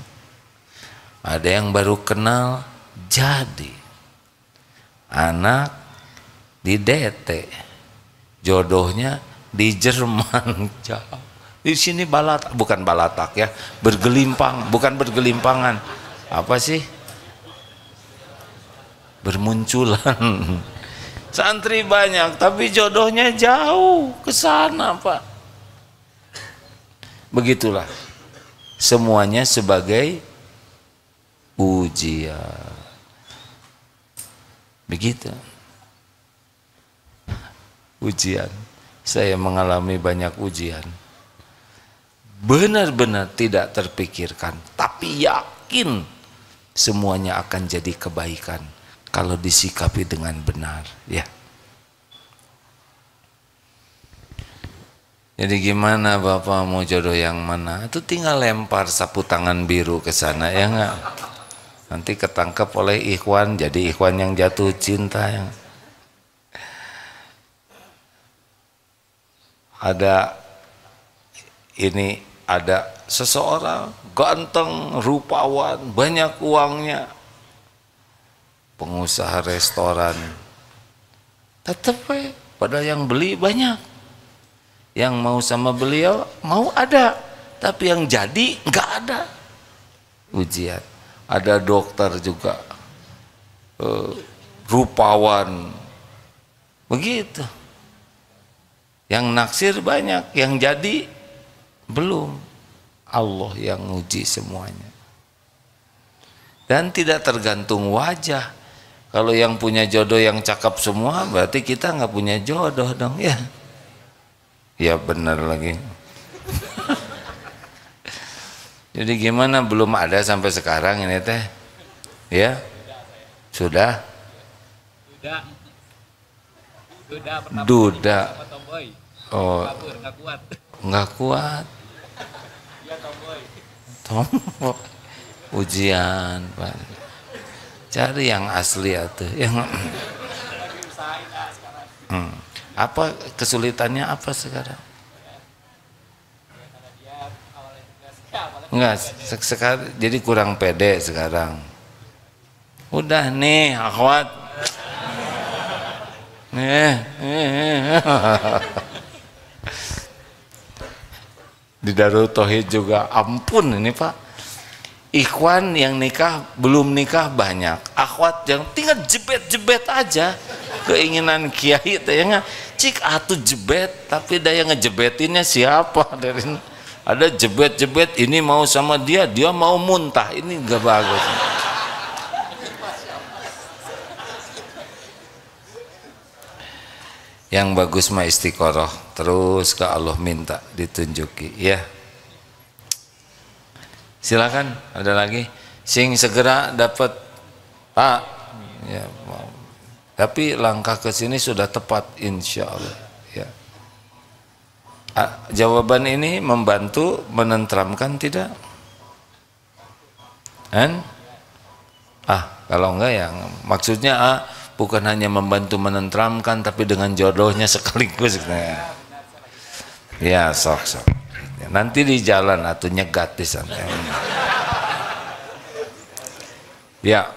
S1: ada yang baru kenal jadi. Anak di DT, jodohnya di Jerman jauh. Di sini bukan balatak ya, bergelimpang, bukan bergelimpangan. Apa sih? Bermunculan. Santri banyak, tapi jodohnya jauh ke sana, Pak. Begitulah. Semuanya sebagai ujian. Begitu. Ujian. Saya mengalami banyak ujian. Benar-benar tidak terpikirkan, tapi yakin semuanya akan jadi kebaikan kalau disikapi dengan benar, ya. Jadi gimana Bapak mau jodoh yang mana? Itu tinggal lempar sapu tangan biru ke sana, ya enggak? Nanti ketangkep oleh ikhwan, jadi ikhwan yang jatuh cinta. Yang ada seseorang ganteng, rupawan, banyak uangnya, pengusaha restoran, tetep padahal yang beli banyak, yang mau sama beliau mau ada, tapi yang jadi nggak ada. Ujian. Ada dokter juga, rupawan, begitu. Yang naksir banyak, yang jadi belum. Allah yang uji semuanya. Dan tidak tergantung wajah. Kalau yang punya jodoh yang cakep semua, berarti kita nggak punya jodoh dong, ya. Ya benar lagi. Jadi gimana, belum ada sampai sekarang ini teh? Ya? Sudah? Duda. Oh, nggak kuat. Tomboy. Ujian, Pak. Cari yang asli atuh. Yang apa kesulitannya apa sekarang? Enggak, sekarang jadi kurang pede sekarang. Udah nih, akhwat. Di Darul Tauhid juga, ampun ini Pak. Ikhwan yang nikah, belum nikah banyak. Akhwat yang tinggal jebet-jebet aja. Keinginan kiai tanya, cik atuh jebet, tapi daya ngejebetinnya siapa dari ada jebet-jebet, ini mau sama dia mau muntah, ini gak bagus. Yang bagus mah istiqoroh, terus ke Allah minta ditunjuki, ya. Silakan, ada lagi sing segera dapat Pak, ya. Tapi langkah ke sini sudah tepat insya Allah, ya. Jawaban ini membantu menenteramkan tidak? Kalau enggak ya maksudnya bukan hanya membantu menenteramkan, tapi dengan jodohnya sekaligus. Ya sok. Nanti di jalan atau nyegat di sana. Ya.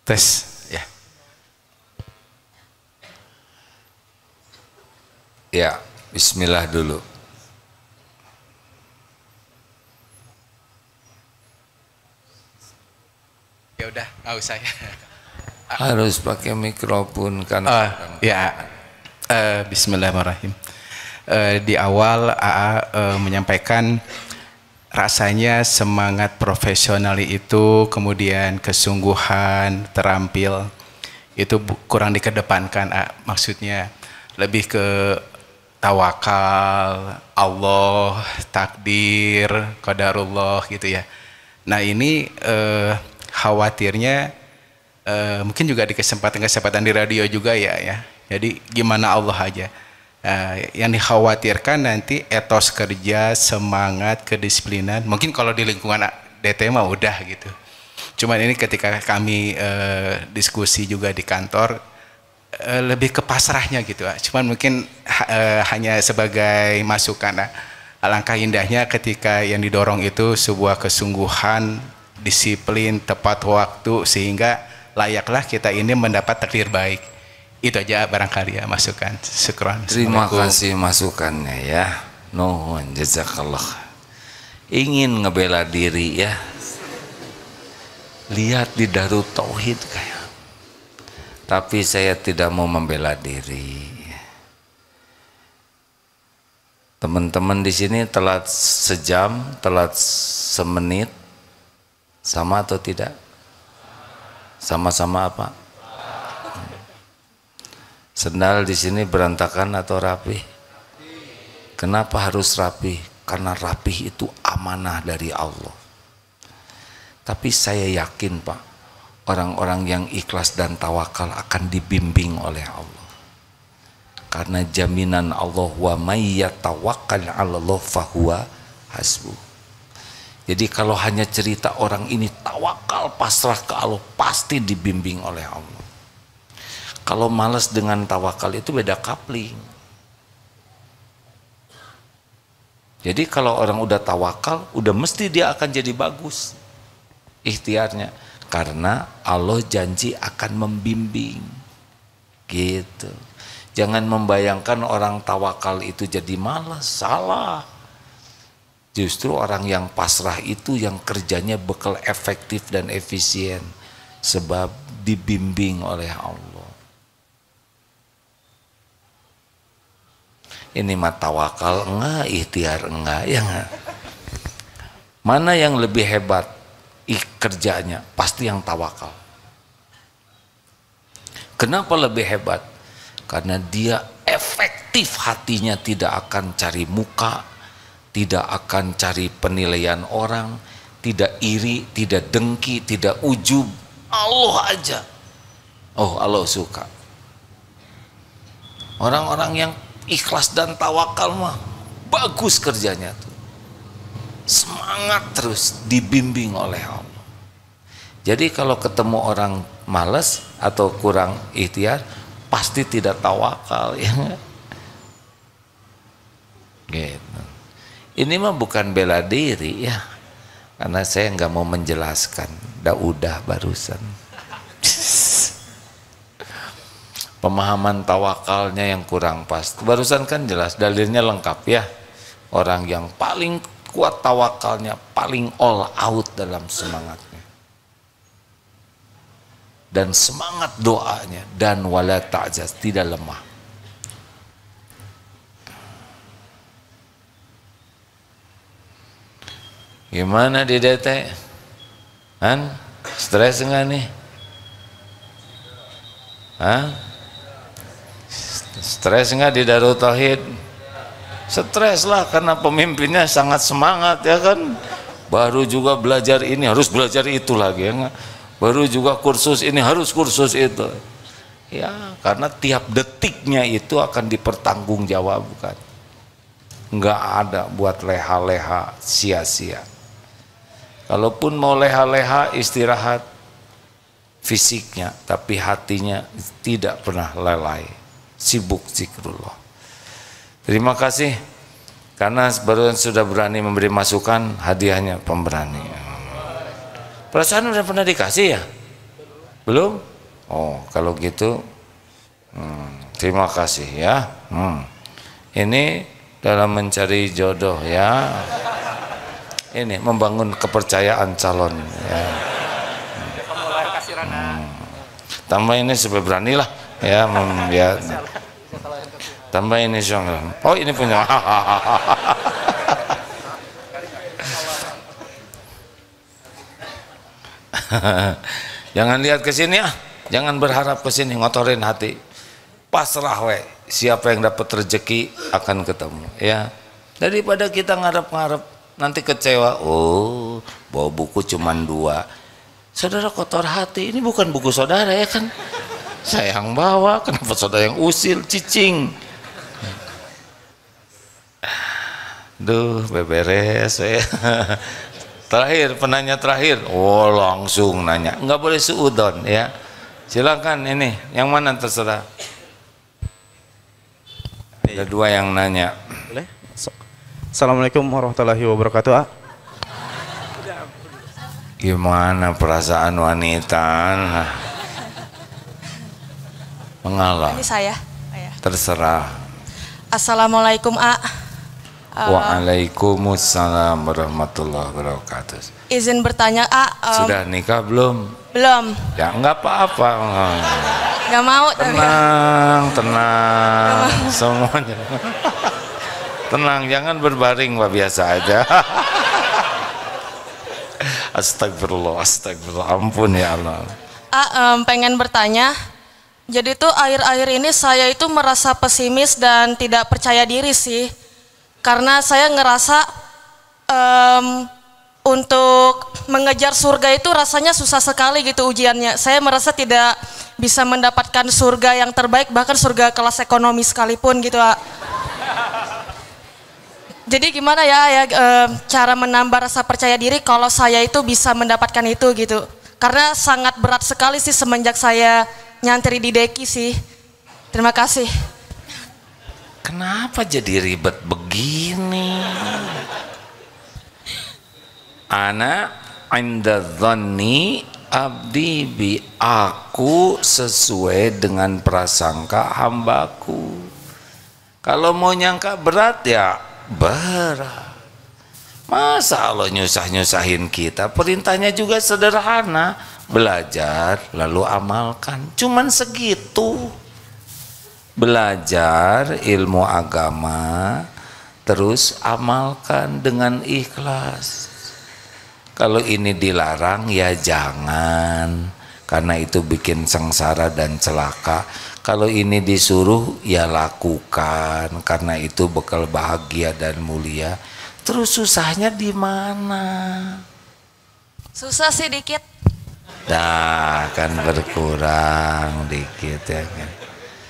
S1: Tes. Ya, bismillah dulu.
S3: Ya udah, nggak usah ya.
S1: Harus pakai mikrofon kan.
S3: Bismillahirrahmanirrahim. Di awal AA menyampaikan rasanya semangat profesional itu, kemudian kesungguhan, terampil itu kurang dikedepankan. Maksudnya lebih ke tawakal, Allah, takdir, qadarullah gitu ya. Nah ini khawatirnya mungkin juga di kesempatan di radio juga ya. Jadi gimana Allah aja. Yang dikhawatirkan nanti etos kerja, semangat, kedisiplinan. Mungkin kalau di lingkungan DT mah udah gitu. Cuman ini ketika kami diskusi juga di kantor, lebih ke pasrahnya gitu. Cuman mungkin hanya sebagai masukan. Alangkah indahnya ketika yang didorong itu sebuah kesungguhan, disiplin, tepat waktu, sehingga layaklah kita ini mendapat takdir baik. Itu aja barangkali ya masukan. Syukran.
S1: Terima kasih masukannya ya. Nuhun jazakallah. Ingin ngebela diri ya. Lihat di Darul Tauhid kayak. Tapi saya tidak mau membela diri. Teman-teman di sini telat sejam, telat semenit, sama atau tidak? Sama-sama apa? Sendal di sini berantakan atau rapi? Kenapa harus rapi? Karena rapi itu amanah dari Allah. Tapi saya yakin Pak, orang-orang yang ikhlas dan tawakal akan dibimbing oleh Allah. karena jaminan Allah, wa may yatawakkal 'alallah fahuwa hasbuh. Jadi kalau hanya cerita orang ini tawakal pasrah ke Allah, pasti dibimbing oleh Allah. Kalau malas dengan tawakal itu beda kapling. Jadi kalau orang udah tawakal, udah mesti dia akan jadi bagus ikhtiarnya, karena Allah janji akan membimbing gitu. Jangan membayangkan orang tawakal itu jadi malas, salah. Justru orang yang pasrah itu yang kerjanya bekal efektif dan efisien, sebab dibimbing oleh Allah. Ini mah tawakal enggak, ikhtiar enggak, ya enggak. Mana yang lebih hebat kerjanya? Pasti yang tawakal. Kenapa lebih hebat? Karena dia efektif hatinya, tidak akan cari muka, tidak akan cari penilaian orang, tidak iri, tidak dengki, tidak ujub. Allah aja. Oh, Allah suka. Orang-orang yang ikhlas dan tawakal mah bagus kerjanya tuh. Semangat terus, dibimbing oleh Allah. Jadi kalau ketemu orang malas atau kurang ikhtiar, pasti tidak tawakal, ya. Gitu. Ini mah bukan bela diri ya, karena saya nggak mau menjelaskan, udah barusan. Pemahaman tawakalnya yang kurang pas. Barusan kan jelas, dalilnya lengkap ya. Orang yang paling kuat tawakalnya, paling all out dalam semangatnya. Dan semangat doanya, dan wala ta'jaz, tidak lemah. Gimana di DT? Han? Stres enggak nih? Hah? Stres enggak di Darut Tauhid? Stres lah, karena pemimpinnya sangat semangat ya kan. Baru juga belajar ini, harus belajar itu lagi ya enggak? Baru juga kursus ini, harus kursus itu. Ya, karena tiap detiknya itu akan dipertanggungjawabkan. Enggak ada buat leha-leha sia-sia. Kalaupun mau leha-leha istirahat fisiknya, tapi hatinya tidak pernah lalai, sibuk zikrullah. Terima kasih karena baru sudah berani memberi masukan, hadiahnya pemberani. Perasaan udah pernah dikasih ya? Belum? Oh, kalau gitu terima kasih ya. Ini dalam mencari jodoh ya. Ini membangun kepercayaan calon ya. Tambah ini supaya berani lah ya, ya. Tambah ini syong. Oh, ini punya. Jangan lihat ke sini ya. Jangan berharap ke sini, ngotorin hati. Pasrah we. Siapa yang dapat rezeki akan ketemu ya. Daripada kita ngarep-ngarep nanti kecewa. Oh, bawa buku cuman 2. Saudara kotor hati, ini bukan buku saudara ya kan. Saya yang bawa, kenapa saudara yang usil, cicing. Duh, beberes ya. Terakhir, penanya terakhir. Oh, langsung nanya. Enggak boleh suudon ya. Silakan ini, yang mana terserah. Ada 2 yang nanya.
S4: Boleh? Assalamualaikum warahmatullahi wabarakatuh.
S1: Gimana perasaan wanita? Mengalah.
S5: Ini saya.
S1: Terserah.
S5: Assalamualaikum
S1: Waalaikumsalam warahmatullahi wabarakatuh.
S5: Izin bertanya
S1: sudah nikah belum?
S5: Belum.
S1: Ya enggak apa-apa.
S5: Nggak mau.
S1: Tenang semuanya. Tenang, jangan berbaring Pak, biasa aja. Astagfirullah, ampun ya Allah.
S5: Pengen bertanya. Jadi tuh akhir-akhir ini saya itu merasa pesimis dan tidak percaya diri sih. Karena saya ngerasa untuk mengejar surga itu rasanya susah sekali gitu ujiannya. Saya merasa tidak bisa mendapatkan surga yang terbaik, bahkan surga kelas ekonomi sekalipun gitu, A. Jadi gimana cara menambah rasa percaya diri kalau saya itu bisa mendapatkan itu gitu. Karena sangat berat sekali sih semenjak saya nyantri di Deki sih. Terima kasih.
S1: Kenapa jadi ribet begini? Ana inda dhanni abdi bi, aku sesuai dengan prasangka hambaku. Kalau mau nyangka berat ya berat. Masa Allah nyusah-nyusahin kita? Perintahnya juga sederhana, belajar lalu amalkan. Cuman segitu. Belajar ilmu agama terus amalkan dengan ikhlas. Kalau ini dilarang ya jangan, karena itu bikin sengsara dan celaka. Kalau ini disuruh ya lakukan, karena itu bekal bahagia dan mulia. Terus susahnya di mana?
S5: Susah sih dikit.
S1: Nah, kan berkurang dikit ya kan.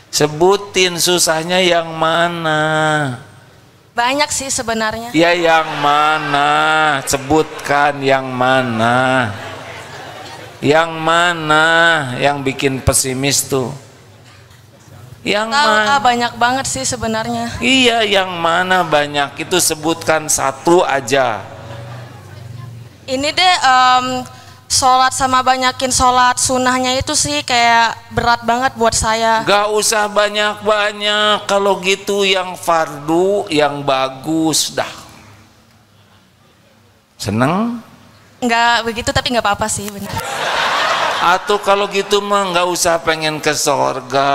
S1: Sebutin susahnya yang mana?
S5: Banyak sih sebenarnya.
S1: Ya yang mana? Sebutkan yang mana? Yang mana yang bikin pesimis tuh? Yang mana?
S5: Banyak banget sih sebenarnya.
S1: Iya, yang mana banyak? Itu sebutkan satu aja.
S5: Ini deh sholat sama banyakin sholat sunnahnya itu sih kayak berat banget buat saya.
S1: Gak usah banyak-banyak. Kalau gitu yang fardu yang bagus dah. Seneng?
S5: Nggak begitu tapi nggak apa-apa sih bener.
S1: Atau kalau gitu mah nggak usah pengen ke sorga.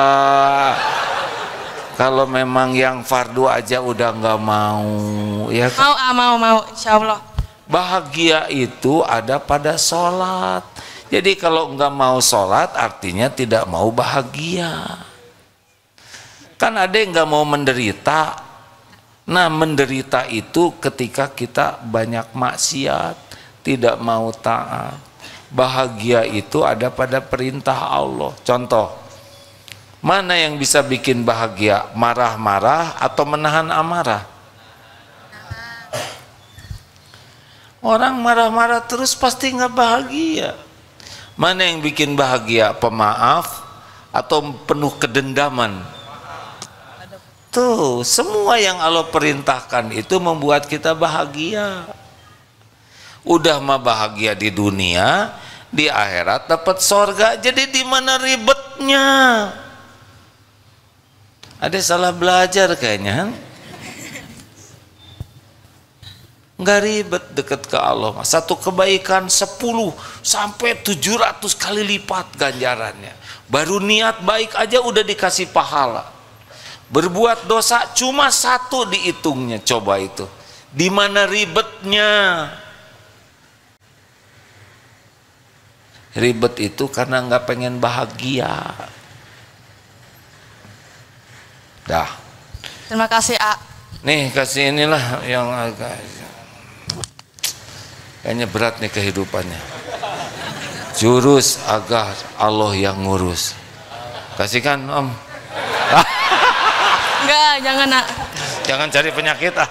S1: Kalau memang yang fardu aja udah nggak mau, ya kan?
S5: Mau, insya Allah.
S1: Bahagia itu ada pada sholat. Jadi kalau nggak mau sholat artinya tidak mau bahagia. Kan ada yang nggak mau menderita. Nah, menderita itu ketika kita banyak maksiat, tidak mau taat. Bahagia itu ada pada perintah Allah. Contoh, mana yang bisa bikin bahagia? Marah-marah atau menahan amarah? Orang marah-marah terus pasti nggak bahagia. Mana yang bikin bahagia? Pemaaf atau penuh kedendaman? Tuh, semua yang Allah perintahkan itu membuat kita bahagia. Udah mah bahagia di dunia, di akhirat dapat sorga. Jadi di mana ribetnya? Ada salah belajar kayaknya. Nggak ribet deket ke Allah. Satu kebaikan 10 sampai 700 kali lipat ganjarannya. Baru niat baik aja udah dikasih pahala. Berbuat dosa cuma 1 dihitungnya. Coba itu. Di mana ribetnya? Ribet itu karena nggak pengen bahagia. Dah.
S5: Terima kasih, A.
S1: Nih kasih inilah yang agak kayaknya berat nih kehidupannya. Jurus agar Allah yang ngurus. Kasihkan Om.
S5: Enggak, jangan, A.
S1: Jangan cari penyakit ah.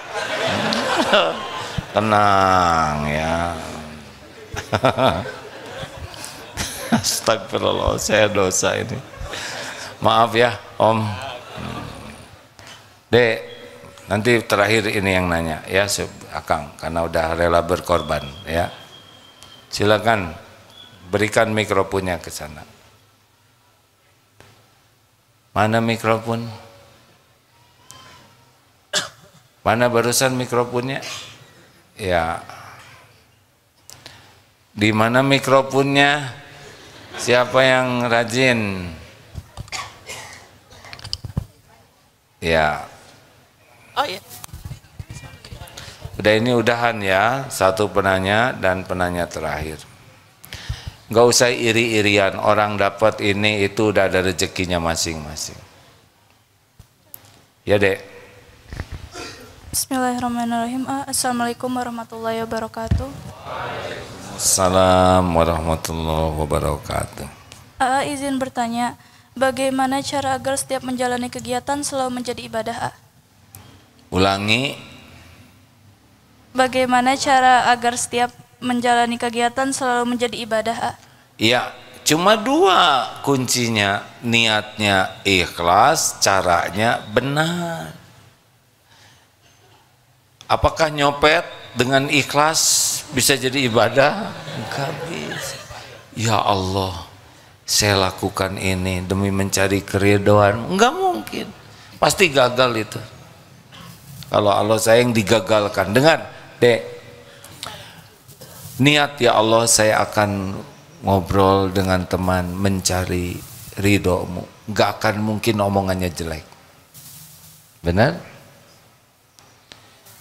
S1: Tenang ya. Astagfirullah, saya dosa ini. Maaf ya Om. Dek, nanti terakhir ini yang nanya ya Akang, karena udah rela berkorban ya. Silakan berikan mikrofonnya ke sana. Mana mikrofon? Mana barusan mikrofonnya? Ya. Di mana mikrofonnya? Siapa yang rajin? Ya.
S5: Oh iya.
S1: Udah ini udahan ya, satu penanya dan penanya terakhir. Nggak usah iri-irian, orang dapat ini itu udah ada rezekinya masing-masing. Ya Dek.
S6: Bismillahirrahmanirrahim. Assalamualaikum warahmatullahi wabarakatuh.
S1: Assalamualaikum warahmatullahi wabarakatuh.
S6: Izin bertanya, bagaimana cara agar setiap menjalani kegiatan selalu menjadi ibadah?
S1: Ulangi.
S6: Bagaimana cara agar setiap menjalani kegiatan selalu menjadi ibadah?
S1: Ya, cuma dua kuncinya, niatnya ikhlas, caranya benar. Apakah nyopet dengan ikhlas bisa jadi ibadah? Enggak bisa. Ya Allah, saya lakukan ini demi mencari keridhaan. Enggak mungkin, pasti gagal itu. Kalau Allah sayang digagalkan. Dengar, Dek, niat ya Allah saya akan ngobrol dengan teman mencari ridhomu. Enggak akan mungkin omongannya jelek. Benar?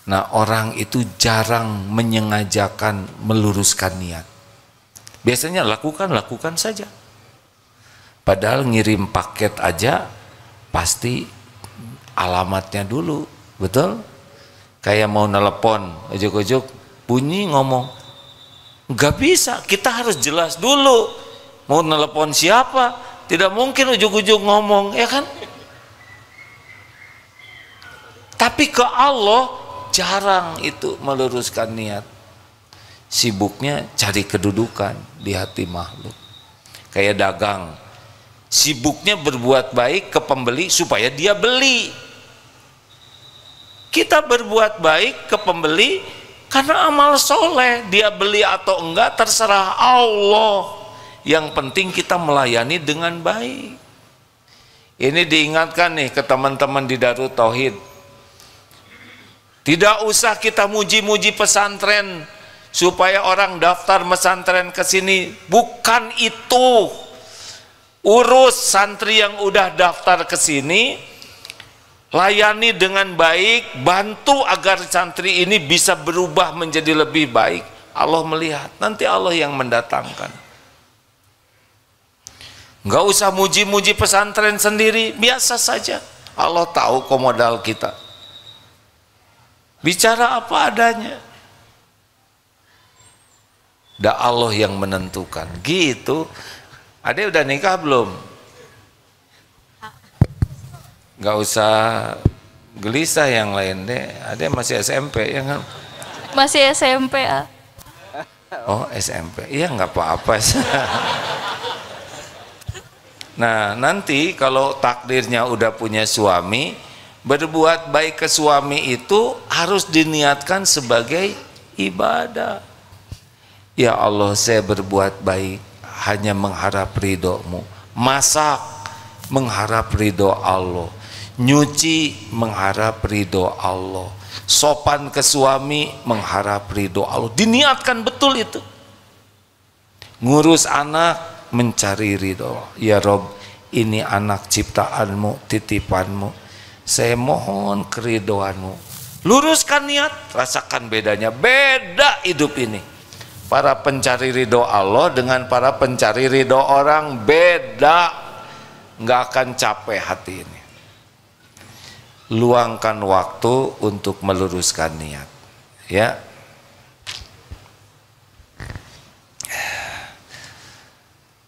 S1: Nah, orang itu jarang menyengajakan meluruskan niat. Biasanya lakukan saja. Padahal ngirim paket aja pasti alamatnya dulu, betul? Kayak mau nelepon, ujuk-ujuk bunyi ngomong. Nggak bisa, kita harus jelas dulu. Mau nelepon siapa? Tidak mungkin ujuk-ujuk ngomong, ya kan? Tapi ke Allah jarang itu meluruskan niat. Sibuknya cari kedudukan di hati makhluk. Kayak dagang, sibuknya berbuat baik ke pembeli supaya dia beli. Kita berbuat baik ke pembeli karena amal soleh. Dia beli atau enggak terserah Allah. Yang penting kita melayani dengan baik. Ini diingatkan nih ke teman-teman di Darut Tauhid. Tidak usah kita muji-muji pesantren supaya orang daftar pesantren ke sini. Bukan itu. Urus santri yang udah daftar ke sini, layani dengan baik, bantu agar santri ini bisa berubah menjadi lebih baik. Allah melihat, nanti Allah yang mendatangkan. Nggak usah muji-muji pesantren sendiri, biasa saja. Allah tahu komodal kita. Bicara apa adanya. Dah Allah yang menentukan. Gitu. Adek udah nikah belum? Gak usah gelisah yang lain deh. Adek masih SMP ya kan?
S6: Masih SMP.
S1: Oh SMP. Iya nggak apa-apa. Nah nanti kalau takdirnya udah punya suami, berbuat baik ke suami itu harus diniatkan sebagai ibadah. Ya Allah, saya berbuat baik hanya mengharap ridhomu. Masak mengharap ridho Allah. Nyuci mengharap ridho Allah. Sopan ke suami mengharap ridho Allah. Diniatkan betul itu. Ngurus anak mencari ridho. Ya Rob, ini anak ciptaanmu, titipanmu. Saya mohon keridhoanmu. Luruskan niat, rasakan bedanya. Beda hidup ini. Para pencari ridho Allah dengan para pencari ridho orang beda. Nggak akan capek hati ini. Luangkan waktu untuk meluruskan niat. Ya.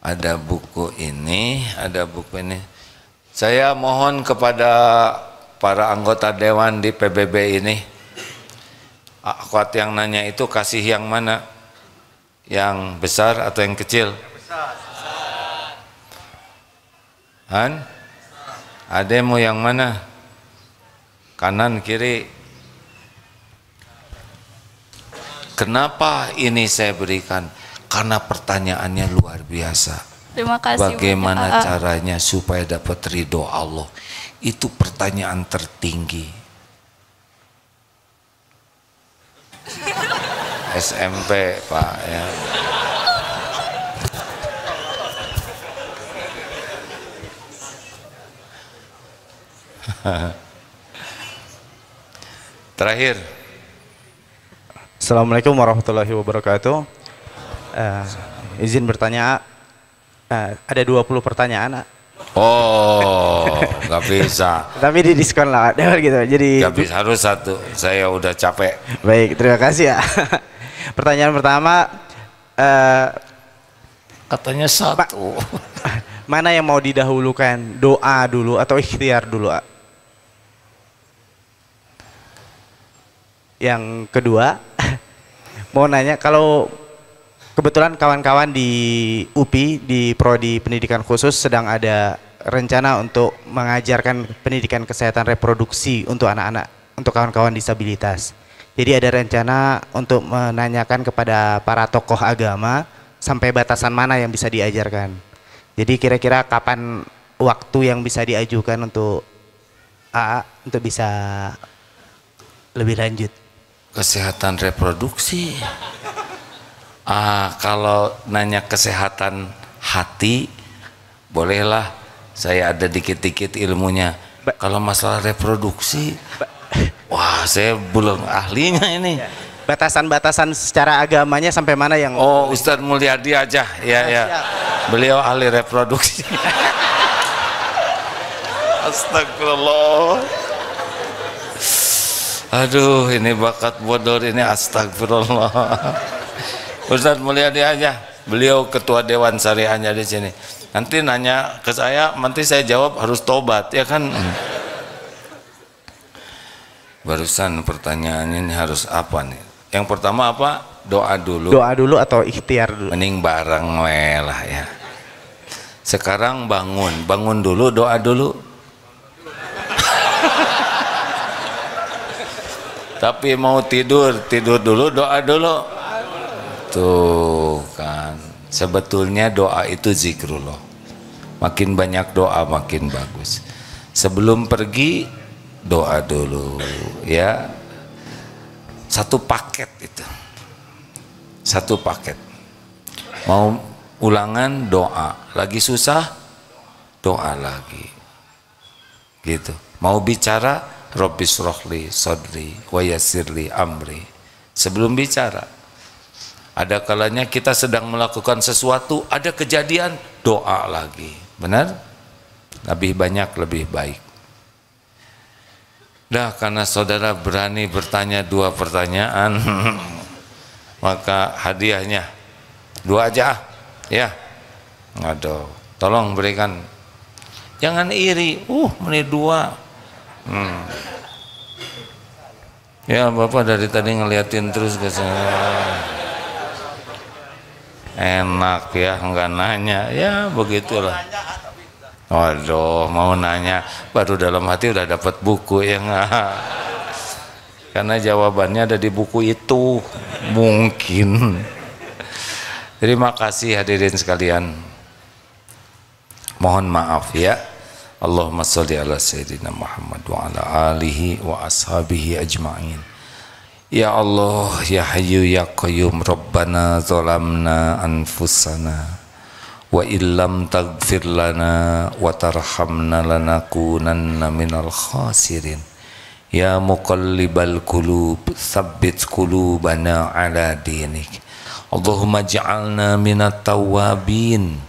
S1: Ada buku ini, ada buku ini. Saya mohon kepada para anggota dewan di PBB ini, akhwat yang nanya itu kasih yang mana? Yang besar atau yang kecil? Yang besar. Han? Ade mau yang mana? Kanan, kiri? Kenapa ini saya berikan? Karena pertanyaannya luar biasa.
S6: Terima kasih.
S1: Bagaimana caranya supaya dapat ridho Allah? Itu pertanyaan tertinggi. SMP Pak ya. Terakhir.
S4: Assalamualaikum warahmatullahi wabarakatuh. Izin bertanya, ada 20 pertanyaan.
S1: Oh, nggak bisa.
S4: Tapi di diskon lah, gitu. Jadi
S1: nggak bisa, harus satu. Saya udah capek.
S4: Baik, terima kasih ya. Pertanyaan pertama,
S1: Katanya satu.
S4: Mana yang mau didahulukan? Doa dulu atau ikhtiar dulu? Yang kedua, mau nanya, kalau kebetulan kawan-kawan di UPI di Prodi Pendidikan Khusus sedang ada rencana untuk mengajarkan pendidikan kesehatan reproduksi untuk anak-anak, untuk kawan-kawan disabilitas. Jadi ada rencana untuk menanyakan kepada para tokoh agama sampai batasan mana yang bisa diajarkan. Jadi kira-kira kapan waktu yang bisa diajukan untuk AA untuk bisa lebih lanjut?
S1: Kesehatan reproduksi. Kalau nanya kesehatan hati, bolehlah, saya ada dikit-dikit ilmunya. Kalau masalah reproduksi, wah, saya belum ahlinya ini.
S4: Batasan-batasan secara agamanya sampai mana yang...
S1: Oh, Ustadz Mulyadi aja, ya. Beliau ahli reproduksi. Astagfirullah. Aduh, ini bakat bodor ini, astagfirullah. Ustadz Mulyadi aja, beliau ketua dewan syariahnya di sini. Nanti nanya ke saya, nanti saya jawab harus tobat, ya kan? Barusan pertanyaannya ini harus apa nih? Yang pertama apa? Doa dulu.
S4: Doa dulu atau ikhtiar dulu?
S1: Mending bareng lah ya. Sekarang bangun dulu, doa dulu. Tapi mau tidur dulu, doa dulu. Tuh kan, sebetulnya doa itu zikrullah. Makin banyak doa makin bagus. Sebelum pergi doa dulu ya. Satu paket itu. Satu paket. Mau ulangan doa, lagi susah doa lagi. Gitu. Mau bicara Rabbis rohli sodri wa yassirli amri. Sebelum bicara, ada kalanya kita sedang melakukan sesuatu, ada kejadian, doa lagi. Benar? Lebih banyak lebih baik. Dah, karena saudara berani bertanya 2 pertanyaan, maka hadiahnya 2 aja ya. Aduh, tolong berikan. Jangan iri. Menit 2. Ya, Bapak dari tadi ngeliatin terus ke saya. Enak ya, enggak nanya. Ya, begitulah. Waduh, mau nanya baru dalam hati udah dapat buku ya enggak? Karena jawabannya ada di buku itu. Mungkin. Terima kasih hadirin sekalian. Mohon maaf ya. Allahumma sholli ala sayyidina Muhammad wa ala alihi wa ashabihi ajma'in. Ya Allah, ya Hayyu ya Qayyum, Rabbana zalamna anfusana wa illam taghfir lana wa tarhamna lanakunanna minal khasirin. Ya muqallibal qulub, tsabbit qulubana ala dinik. Allahumma ja'alna minat tawwabin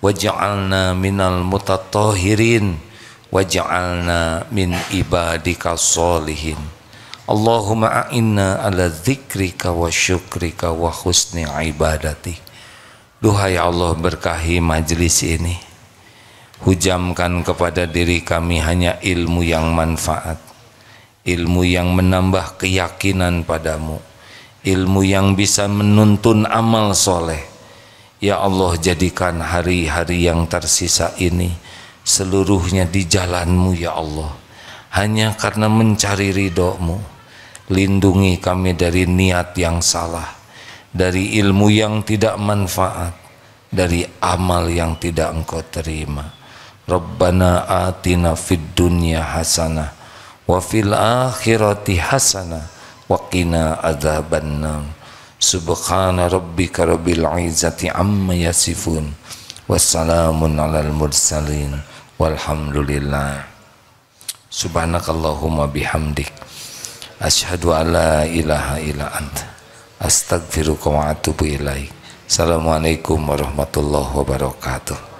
S1: waj'alna minal mutatahhirin waj'alna min ibadika sholihin. Allahumma a'inna ala dzikrika wa syukrika wa husni ibadati. Duhai Allah, berkahi majlis ini, hujamkan kepada diri kami hanya ilmu yang manfaat, ilmu yang menambah keyakinan padamu, ilmu yang bisa menuntun amal soleh. Ya Allah, jadikan hari-hari yang tersisa ini seluruhnya di jalan-Mu ya Allah, hanya karena mencari ridho-Mu. Lindungi kami dari niat yang salah, dari ilmu yang tidak manfaat, dari amal yang tidak Engkau terima. Rabbana atina fid dunya hasanah wa fil akhirati hasanah wa qina adzabannar. Subhana rabbika rabbil izzati amma yasifun wassalamun alal mursalin walhamdulillah. Subhanakallahumma bihamdik asyhadu an la ilaha illa anta astaghfiruka wa atubu ilaik. Assalamualaikum warahmatullahi wabarakatuh.